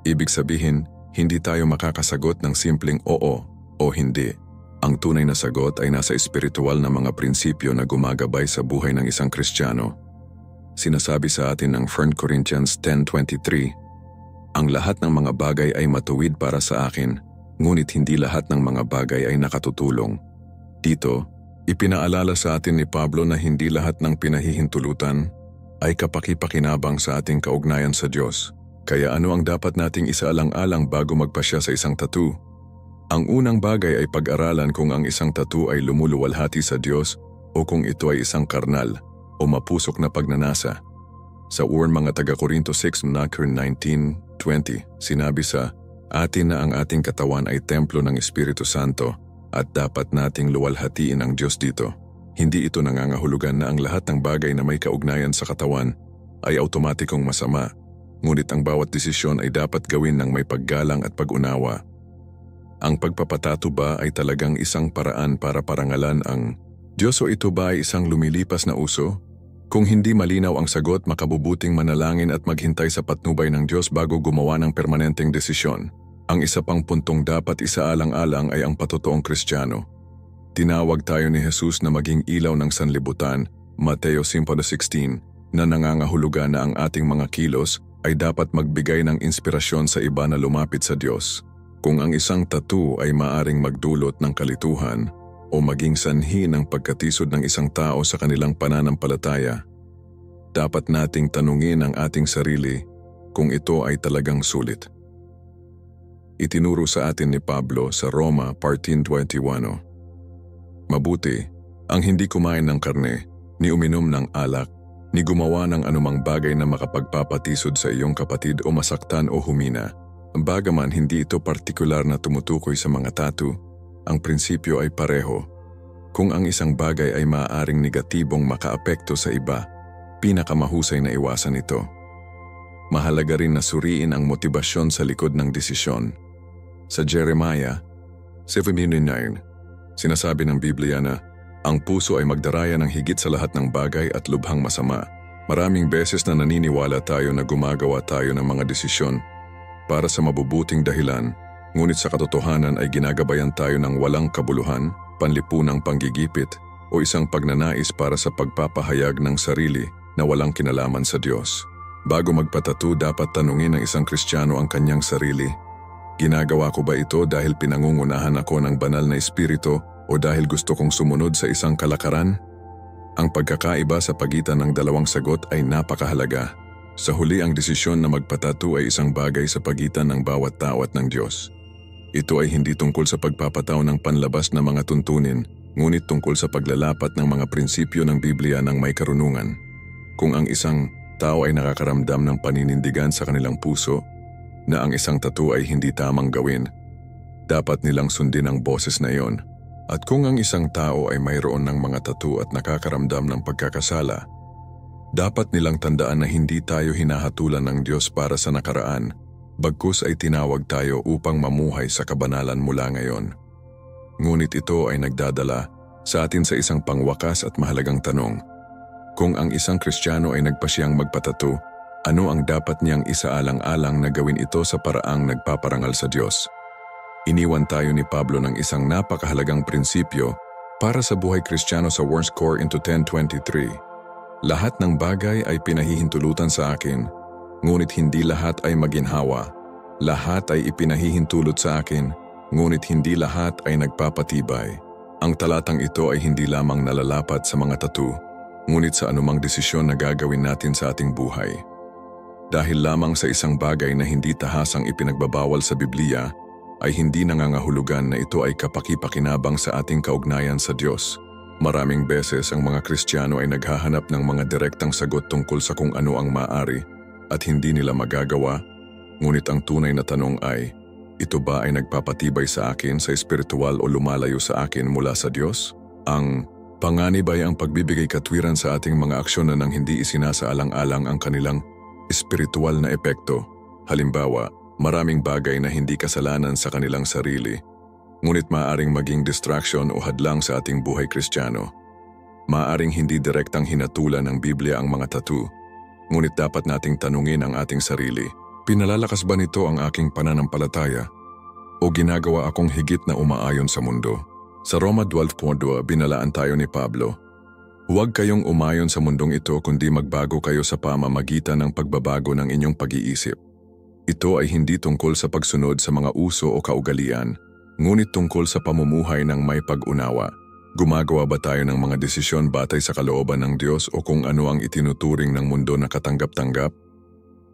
Ibig sabihin, hindi tayo makakasagot ng simpleng oo o hindi. Ang tunay na sagot ay nasa espiritual na mga prinsipyo na gumagabay sa buhay ng isang Kristiyano. Sinasabi sa atin ng 1 Corinthians 10:23, ang lahat ng mga bagay ay matuwid para sa akin, ngunit hindi lahat ng mga bagay ay nakatutulong. Dito, ipinaalala sa atin ni Pablo na hindi lahat ng pinahihintulutan ay kapaki-pakinabang sa ating kaugnayan sa Diyos. Kaya ano ang dapat nating isaalang-alang bago magpasya sa isang tattoo? Ang unang bagay ay pag-aralan kung ang isang tattoo ay lumuluwalhati sa Diyos o kung ito ay isang karnal o mapusok na pagnanasa. Sa mga taga-Korinto 6:19-20, sinabi sa atin na ang ating katawan ay templo ng Espiritu Santo at dapat nating luwalhatiin ang Diyos dito. Hindi ito nangangahulugan na ang lahat ng bagay na may kaugnayan sa katawan ay automatikong masama. Ngunit ang bawat desisyon ay dapat gawin ng may paggalang at pag-unawa. Ang pagpapatato ba ay talagang isang paraan para parangalan ang Diyos o ito ba ay isang lumilipas na uso? Kung hindi malinaw ang sagot, makabubuting manalangin at maghintay sa patnubay ng Diyos bago gumawa ng permanenteng desisyon. Ang isa pang puntong dapat isaalang-alang ay ang patotoong Kristiyano. Tinawag tayo ni Jesus na maging ilaw ng sanlibutan, Mateo 5:16, na nangangahulugan na ang ating mga kilos ay dapat magbigay ng inspirasyon sa iba na lumapit sa Diyos. Kung ang isang tattoo ay maaring magdulot ng kalituhan o maging sanhi ng pagkatisod ng isang tao sa kanilang pananampalataya, dapat nating tanungin ang ating sarili kung ito ay talagang sulit. Itinuro sa atin ni Pablo sa Roma 14:21. Mabuti ang hindi kumain ng karne, ni uminom ng alak, ni gumawa ng anumang bagay na makapagpapatisod sa iyong kapatid o masaktan o humina. Bagaman hindi ito partikular na tumutukoy sa mga tattoo, ang prinsipyo ay pareho. Kung ang isang bagay ay maaaring negatibong makaapekto sa iba, pinakamahusay na iwasan ito. mahalaga rin na suriin ang motibasyon sa likod ng desisyon. Sa Jeremiah 7:9, sinasabi ng Biblia na ang puso ay magdaraya ng higit sa lahat ng bagay at lubhang masama. Maraming beses na naniniwala tayo na gumagawa tayo ng mga desisyon para sa mabubuting dahilan, ngunit sa katotohanan ay ginagabayan tayo ng walang kabuluhan, panlipunang panggigipit o isang pagnanais para sa pagpapahayag ng sarili na walang kinalaman sa Diyos. Bago magpatatu, dapat tanungin ng isang Kristiyano ang kanyang sarili. Ginagawa ko ba ito dahil pinangungunahan ako ng banal na espiritu o dahil gusto kong sumunod sa isang kalakaran? Ang pagkakaiba sa pagitan ng dalawang sagot ay napakahalaga. Sa huli, ang desisyon na magpatatu ay isang bagay sa pagitan ng bawat tao at ng Diyos. Ito ay hindi tungkol sa pagpapataw ng panlabas na mga tuntunin, ngunit tungkol sa paglalapat ng mga prinsipyo ng Biblia ng may karunungan. Kung ang isang tao ay nakakaramdam ng paninindigan sa kanilang puso na ang isang tattoo ay hindi tamang gawin, dapat nilang sundin ang boses na iyon. At kung ang isang tao ay mayroon ng mga tattoo at nakakaramdam ng pagkakasala, dapat nilang tandaan na hindi tayo hinahatulan ng Diyos para sa nakaraan, bagkus ay tinawag tayo upang mamuhay sa kabanalan mula ngayon. Ngunit ito ay nagdadala sa atin sa isang pangwakas at mahalagang tanong. Kung ang isang Kristiyano ay nagpasyang magpatato, ano ang dapat niyang isaalang-alang na gawin ito sa paraang nagpaparangal sa Diyos? Iniwan tayo ni Pablo ng isang napakahalagang prinsipyo para sa buhay Kristiyano sa 1 Corinthians 10:23. Lahat ng bagay ay pinahihintulutan sa akin, ngunit hindi lahat ay maginhawa. Lahat ay ipinahihintulot sa akin, ngunit hindi lahat ay nagpapatibay. Ang talatang ito ay hindi lamang nalalapat sa mga tattoo, ngunit sa anumang desisyon na gagawin natin sa ating buhay. Dahil lamang sa isang bagay na hindi tahasang ipinagbabawal sa Biblia, ay hindi nangangahulugan na ito ay kapaki-pakinabang sa ating kaugnayan sa Diyos. Maraming beses ang mga Kristiyano ay naghahanap ng mga direktang sagot tungkol sa kung ano ang maaari at hindi nila magagawa, ngunit ang tunay na tanong ay, ito ba ay nagpapatibay sa akin sa espiritual o lumalayo sa akin mula sa Diyos? Ang panganib ay ang pagbibigay katwiran sa ating mga aksyon na nang hindi isinasaalang-alang ang kanilang espiritual na epekto. Halimbawa, maraming bagay na hindi kasalanan sa kanilang sarili, ngunit maaaring maging distraction o hadlang sa ating buhay Kristiyano. Maaaring hindi direktang hinatulan ng Biblia ang mga tattoo, ngunit dapat nating tanungin ang ating sarili. Pinalalakas ba nito ang aking pananampalataya? O ginagawa akong higit na umaayon sa mundo? Sa Roma 12:2 binalaan tayo ni Pablo, huwag kayong umayon sa mundong ito kundi magbago kayo sa pamamagitan ng pagbabago ng inyong pag-iisip. Ito ay hindi tungkol sa pagsunod sa mga uso o kaugalian, ngunit tungkol sa pamumuhay ng may pag-unawa. Gumagawa ba tayo ng mga desisyon batay sa kalooban ng Diyos o kung ano ang itinuturing ng mundo na katanggap-tanggap?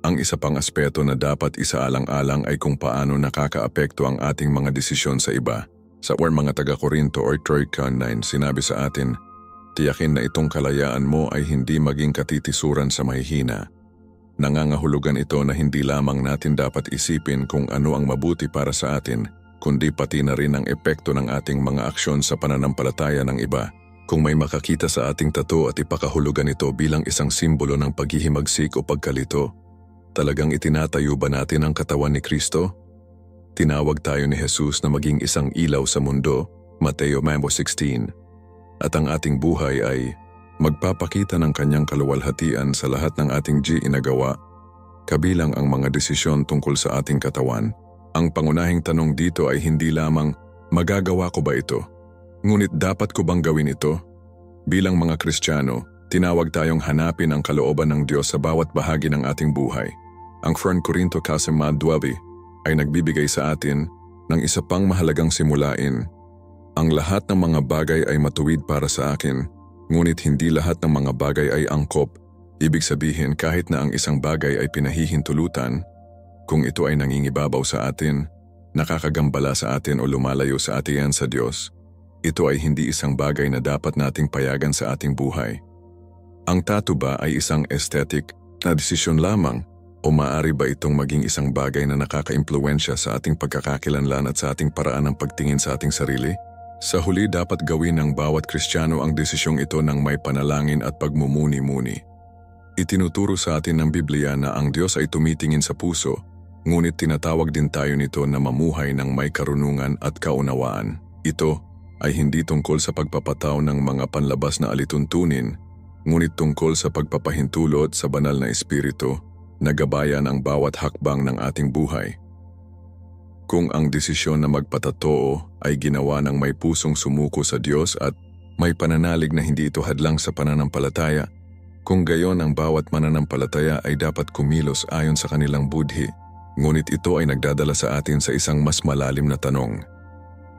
Ang isa pang aspeto na dapat isaalang-alang ay kung paano nakakaapekto ang ating mga desisyon sa iba. Sa mga taga-Korinto or Troika 9, sinabi sa atin, tiyakin na itong kalayaan mo ay hindi maging katitisuran sa mahihina. Nangangahulugan ito na hindi lamang natin dapat isipin kung ano ang mabuti para sa atin, kundi pati na rin ang epekto ng ating mga aksyon sa pananampalataya ng iba. Kung may makakita sa ating tattoo at ipakahulugan ito bilang isang simbolo ng paghihimagsik o pagkalito, talagang itinatayo ba natin ang katawan ni Kristo? Tinawag tayo ni Jesus na maging isang ilaw sa mundo, Mateo 5:16. At ang ating buhay ay magpapakita ng kanyang kaluwalhatian sa lahat ng ating ginagawa, kabilang ang mga desisyon tungkol sa ating katawan. Ang pangunahing tanong dito ay hindi lamang, magagawa ko ba ito? Ngunit dapat ko bang gawin ito? Bilang mga Kristiyano, tinawag tayong hanapin ang kalooban ng Diyos sa bawat bahagi ng ating buhay. Ang 1 Corinto 12 ay nagbibigay sa atin ng isa pang mahalagang simulain. Ang lahat ng mga bagay ay matuwid para sa akin, ngunit hindi lahat ng mga bagay ay angkop. Ibig sabihin kahit na ang isang bagay ay pinahihintulutan, kung ito ay nangingibabaw sa atin, nakakagambala sa atin o lumalayo sa atin sa Diyos, ito ay hindi isang bagay na dapat nating payagan sa ating buhay. Ang tattoo ba ay isang aesthetic na desisyon lamang o maaari ba itong maging isang bagay na nakaka-impluwensya sa ating pagkakakilanlan at sa ating paraan ng pagtingin sa ating sarili? Sa huli, dapat gawin ng bawat Kristiyano ang desisyong ito ng may panalangin at pagmumuni-muni. Itinuturo sa atin ng Biblia na ang Diyos ay tumitingin sa puso, ngunit tinatawag din tayo nito na mamuhay ng may karunungan at kaunawaan. Ito ay hindi tungkol sa pagpapataw ng mga panlabas na alituntunin, ngunit tungkol sa pagpapahintulot sa banal na espiritu na gabayan ang bawat hakbang ng ating buhay. Kung ang desisyon na magpatatoo ay ginawa ng may pusong sumuko sa Diyos at may pananalig na hindi ito hadlang sa pananampalataya, kung gayon ang bawat mananampalataya ay dapat kumilos ayon sa kanilang budhi, ngunit ito ay nagdadala sa atin sa isang mas malalim na tanong.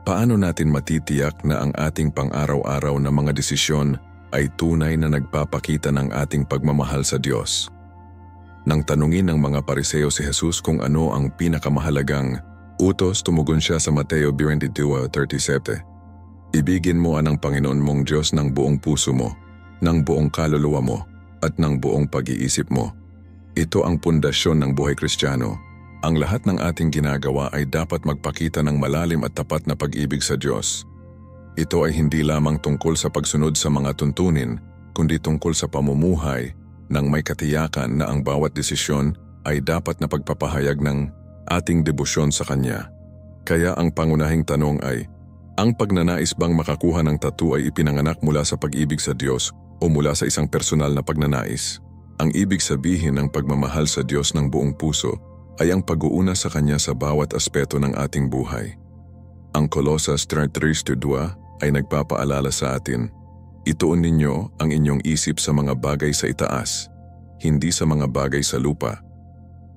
Paano natin matitiyak na ang ating pang-araw-araw na mga desisyon ay tunay na nagpapakita ng ating pagmamahal sa Diyos? Nang tanungin ng mga Pariseo si Jesus kung ano ang pinakamahalagang utos, tumugon siya sa Mateo 22:37. Ibigin mo ang Panginoon mong Diyos ng buong puso mo, ng buong kaluluwa mo, at ng buong pag-iisip mo. Ito ang pundasyon ng buhay Kristiyano. Ang lahat ng ating ginagawa ay dapat magpakita ng malalim at tapat na pag-ibig sa Diyos. Ito ay hindi lamang tungkol sa pagsunod sa mga tuntunin, kundi tungkol sa pamumuhay nang may katiyakan na ang bawat desisyon ay dapat na pagpapahayag ng ating debosyon sa Kanya. Kaya ang pangunahing tanong ay, ang pagnanais bang makakuha ng tattoo ay ipinanganak mula sa pag-ibig sa Diyos o mula sa isang personal na pagnanais? Ang ibig sabihin ng pagmamahal sa Diyos ng buong puso ay ang pag-uuna sa Kanya sa bawat aspeto ng ating buhay. Ang Colosas 3:2 ay nagpapaalala sa atin, ituon ninyo ang inyong isip sa mga bagay sa itaas, hindi sa mga bagay sa lupa.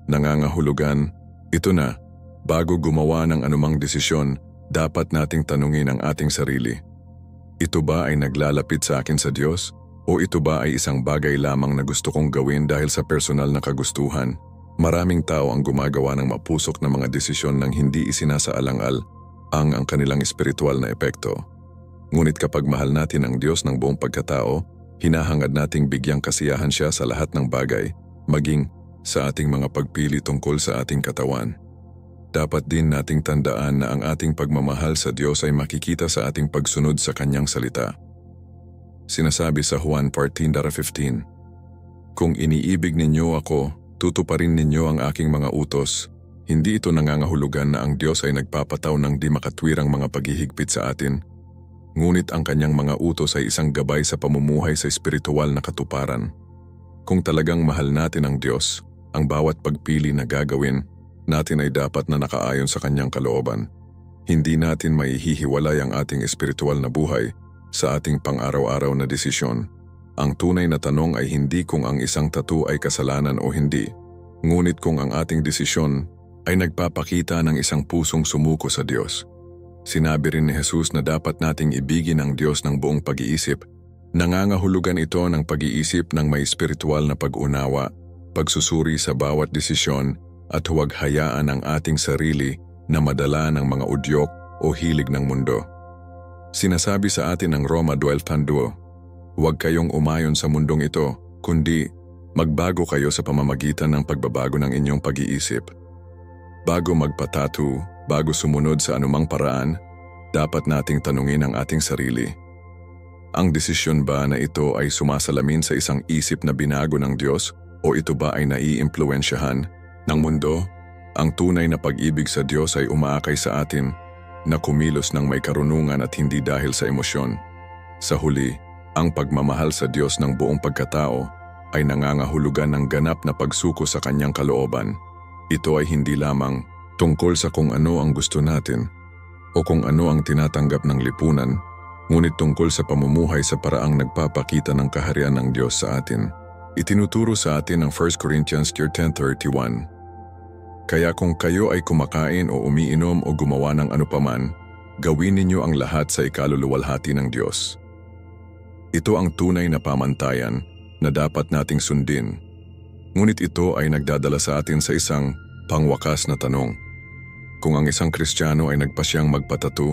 Nangangahulugan, ito na, bago gumawa ng anumang desisyon, dapat nating tanungin ang ating sarili. Ito ba ay naglalapit sa akin sa Diyos? O ito ba ay isang bagay lamang na gusto kong gawin dahil sa personal na kagustuhan? Maraming tao ang gumagawa ng mapusok na mga desisyon nang hindi isinasaalang-al ang kanilang espiritual na epekto. Ngunit kapag mahal natin ang Diyos ng buong pagkatao, hinahangad nating bigyang kasiyahan siya sa lahat ng bagay, maging sa ating mga pagpili tungkol sa ating katawan. Dapat din nating tandaan na ang ating pagmamahal sa Diyos ay makikita sa ating pagsunod sa Kanyang salita. Sinasabi sa Juan 14:15, kung iniibig ninyo ako, tutuparin ninyo ang aking mga utos. Hindi ito nangangahulugan na ang Diyos ay nagpapataw ng di makatwirang mga paghihigpit sa atin. Ngunit ang Kanyang mga utos ay isang gabay sa pamumuhay sa espiritual na katuparan. Kung talagang mahal natin ang Diyos, ang bawat pagpili na gagawin natin ay dapat na nakaayon sa Kanyang kalooban. Hindi natin maihihiwalay ang ating espiritual na buhay sa ating pang-araw-araw na desisyon. Ang tunay na tanong ay hindi kung ang isang tattoo ay kasalanan o hindi, ngunit kung ang ating desisyon ay nagpapakita ng isang pusong sumuko sa Diyos. Sinabi rin ni Jesus na dapat nating ibigin ang Diyos ng buong pag-iisip. Nangangahulugan ito ng pag-iisip ng may espiritual na pag-unawa, pagsusuri sa bawat desisyon at huwag hayaan ang ating sarili na madala ng mga udyok o hilig ng mundo. Sinasabi sa atin ng Roma 12:2, huwag kayong umayon sa mundong ito, kundi magbago kayo sa pamamagitan ng pagbabago ng inyong pag-iisip. Bago magpatatu, bago sumunod sa anumang paraan, dapat nating tanungin ang ating sarili. Ang desisyon ba na ito ay sumasalamin sa isang isip na binago ng Diyos o ito ba ay naiimpluwensyahan ng mundo? Ang tunay na pag-ibig sa Diyos ay umaakay sa atin na kumilos ng may karunungan at hindi dahil sa emosyon. Sa huli, ang pagmamahal sa Diyos ng buong pagkatao ay nangangahulugan ng ganap na pagsuko sa Kanyang kalooban. Ito ay hindi lamang tungkol sa kung ano ang gusto natin o kung ano ang tinatanggap ng lipunan, ngunit tungkol sa pamumuhay sa paraang nagpapakita ng kaharian ng Diyos sa atin. Itinuturo sa atin ng 1 Corinthians 10:31. Kaya kung kayo ay kumakain o umiinom o gumawa ng anupaman, gawin ninyo ang lahat sa ikaluluwalhati ng Diyos. Ito ang tunay na pamantayan na dapat nating sundin. Ngunit ito ay nagdadala sa atin sa isang pangwakas na tanong. Kung ang isang Kristiyano ay nagpasyang magpatatu,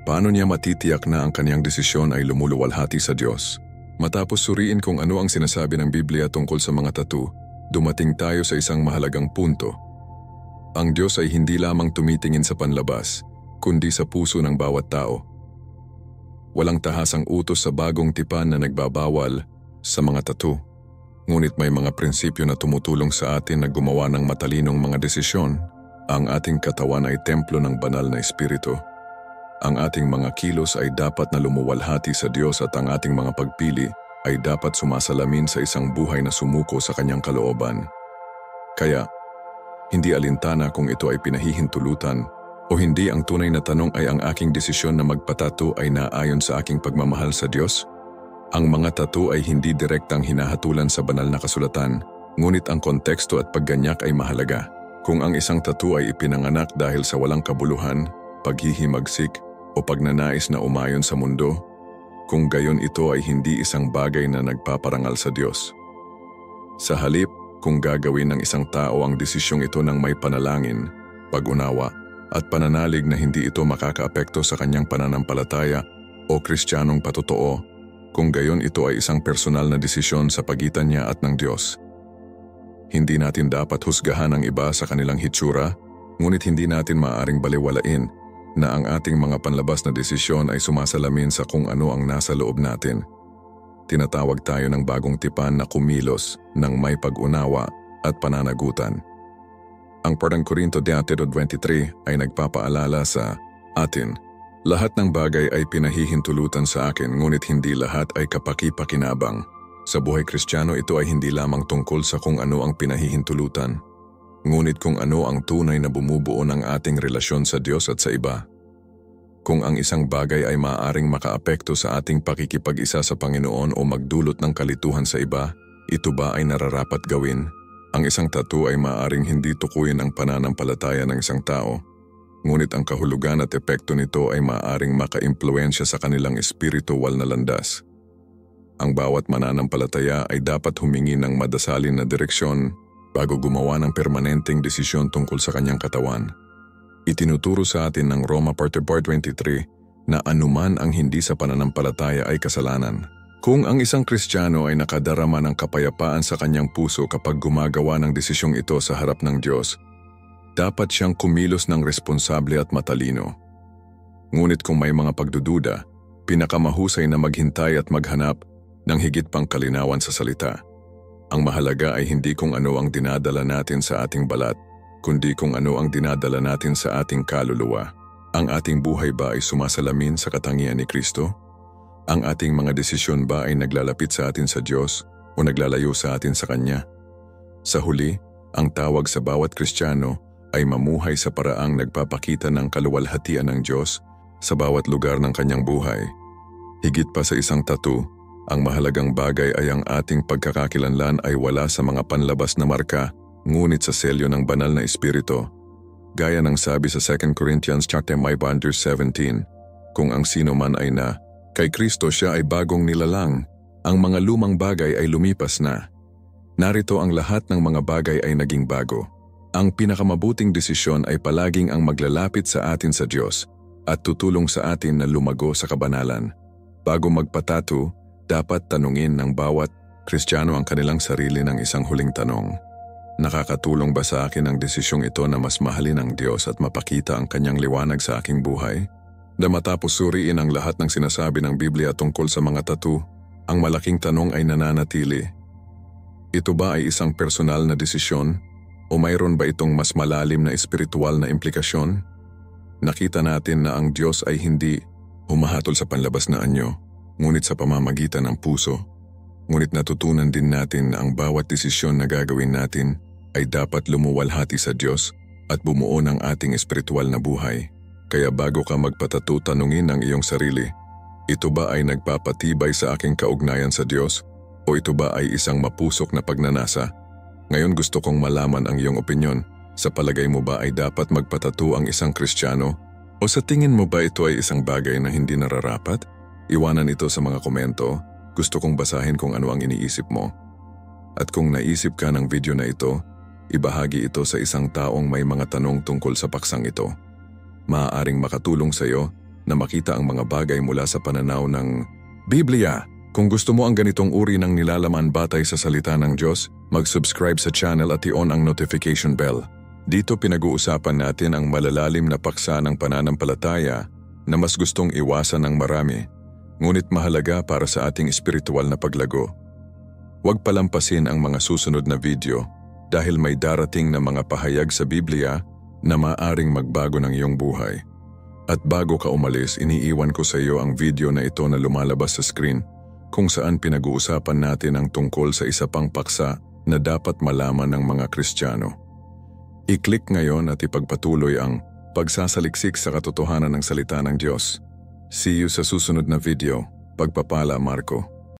paano niya matitiyak na ang kaniyang desisyon ay lumuluwalhati sa Diyos? Matapos suriin kung ano ang sinasabi ng Biblia tungkol sa mga tattoo, dumating tayo sa isang mahalagang punto. Ang Diyos ay hindi lamang tumitingin sa panlabas, kundi sa puso ng bawat tao. Walang tahasang utos sa bagong tipan na nagbabawal sa mga tattoo. Ngunit may mga prinsipyo na tumutulong sa atin na gumawa ng matalinong mga desisyon. Ang ating katawan ay templo ng banal na espiritu. Ang ating mga kilos ay dapat na lumuwalhati sa Diyos at ang ating mga pagpili ay dapat sumasalamin sa isang buhay na sumuko sa kanyang kalooban. Kaya, hindi alintana kung ito ay pinahihintulutan o hindi. Ang tunay na tanong ay ang aking desisyon na magpatato ay naayon sa aking pagmamahal sa Diyos? Ang mga tattoo ay hindi direktang hinahatulan sa banal na kasulatan, ngunit ang konteksto at pagganyak ay mahalaga. Kung ang isang tattoo ay ipinanganak dahil sa walang kabuluhan, paghihimagsik o pagnanais na umayon sa mundo, kung gayon ito ay hindi isang bagay na nagpaparangal sa Diyos. Sa halip, kung gagawin ng isang tao ang desisyong ito ng may panalangin, pag-unawa at pananalig na hindi ito makakaapekto sa kanyang pananampalataya o kristyanong patotoo, kung gayon ito ay isang personal na desisyon sa pagitan niya at ng Diyos. Hindi natin dapat husgahan ang iba sa kanilang hitsura, ngunit hindi natin maaaring baliwalain na ang ating mga panlabas na desisyon ay sumasalamin sa kung ano ang nasa loob natin. Tinatawag tayo ng bagong tipan na kumilos ng may pag-unawa at pananagutan. Ang 1 Corinto 10:23 ay nagpapaalala sa atin, lahat ng bagay ay pinahihintulutan sa akin, ngunit hindi lahat ay kapaki-pakinabang. Sa buhay Kristiyano, ito ay hindi lamang tungkol sa kung ano ang pinahihintulutan, ngunit kung ano ang tunay na bumubuo ng ating relasyon sa Diyos at sa iba. Kung ang isang bagay ay maaaring makaapekto sa ating pakikipag-isa sa Panginoon o magdulot ng kalituhan sa iba, ito ba ay nararapat gawin? Ang isang tattoo ay maaaring hindi tukuyin ang pananampalataya ng isang tao, ngunit ang kahulugan at epekto nito ay maaaring maka-impluwensya sa kanilang espirituwal na landas. Ang bawat mananampalataya ay dapat humingi ng madasalin na direksyon bago gumawa ng permanenteng desisyon tungkol sa kanyang katawan. Itinuturo sa atin ng Roma 4:23 na anuman ang hindi sa pananampalataya ay kasalanan. Kung ang isang Kristiyano ay nakadarama ng kapayapaan sa kanyang puso kapag gumagawa ng desisyong ito sa harap ng Diyos, dapat siyang kumilos ng responsable at matalino. Ngunit kung may mga pagdududa, pinakamahusay na maghintay at maghanap ng higit pang kalinawan sa salita. Ang mahalaga ay hindi kung ano ang dinadala natin sa ating balat, kundi kung ano ang dinadala natin sa ating kaluluwa. Ang ating buhay ba ay sumasalamin sa katangian ni Kristo? Ang ating mga desisyon ba ay naglalapit sa atin sa Diyos o naglalayo sa atin sa Kanya? Sa huli, ang tawag sa bawat Kristiyano ay mamuhay sa paraang nagpapakita ng kaluwalhatian ng Diyos sa bawat lugar ng kanyang buhay. Higit pa sa isang tattoo, ang mahalagang bagay ay ang ating pagkakakilanlan ay wala sa mga panlabas na marka, ngunit sa selyo ng banal na espiritu. Gaya ng sabi sa 2 Corinthians 5:17, kung ang sino man ay kay Kristo, siya ay bagong nilalang, ang mga lumang bagay ay lumipas na. Narito ang lahat ng mga bagay ay naging bago. Ang pinakamabuting desisyon ay palaging ang maglalapit sa atin sa Diyos at tutulong sa atin na lumago sa kabanalan. Bago magpatato, dapat tanungin ng bawat Kristiyano ang kanilang sarili ng isang huling tanong. Nakakatulong ba sa akin ang desisyong ito na mas mahalin ang Diyos at mapakita ang kanyang liwanag sa aking buhay? Na matapos suriin ang lahat ng sinasabi ng Biblia tungkol sa mga tattoo, ang malaking tanong ay nananatili. Ito ba ay isang personal na desisyon o mayroon ba itong mas malalim na espiritual na implikasyon? Nakita natin na ang Diyos ay hindi humahatol sa panlabas na anyo, ngunit sa pamamagitan ng puso. Ngunit natutunan din natin na ang bawat desisyon na gagawin natin ay dapat lumuwalhati sa Diyos at bumuo ng ating espiritual na buhay. Kaya bago ka magpatato, tanungin ang iyong sarili, ito ba ay nagpapatibay sa aking kaugnayan sa Diyos o ito ba ay isang mapusok na pagnanasa? Ngayon gusto kong malaman ang iyong opinyon. Sa palagay mo ba ay dapat magpatato ang isang Kristiyano? O sa tingin mo ba ito ay isang bagay na hindi nararapat? Iwanan ito sa mga komento. Gusto kong basahin kung ano ang iniisip mo. At kung naisip ka ng video na ito, ibahagi ito sa isang taong may mga tanong tungkol sa paksang ito. Maaaring makatulong sa iyo na makita ang mga bagay mula sa pananaw ng Biblia. Kung gusto mo ang ganitong uri ng nilalaman batay sa salita ng Diyos, mag-subscribe sa channel at i-on ang notification bell. Dito pinag-uusapan natin ang malalalim na paksa ng pananampalataya na mas gustong iwasan ng marami, ngunit mahalaga para sa ating espiritual na paglago. Huwag palampasin ang mga susunod na video dahil may darating na mga pahayag sa Biblia na maaring magbago ng iyong buhay. At bago ka umalis, iniiwan ko sa iyo ang video na ito na lumalabas sa screen kung saan pinag-uusapan natin ang tungkol sa isa pang paksa na dapat malaman ng mga Kristiyano. I-click ngayon at ipagpatuloy ang pagsasaliksik sa katotohanan ng salita ng Diyos. See you sa susunod na video. Pagpapala, Marco.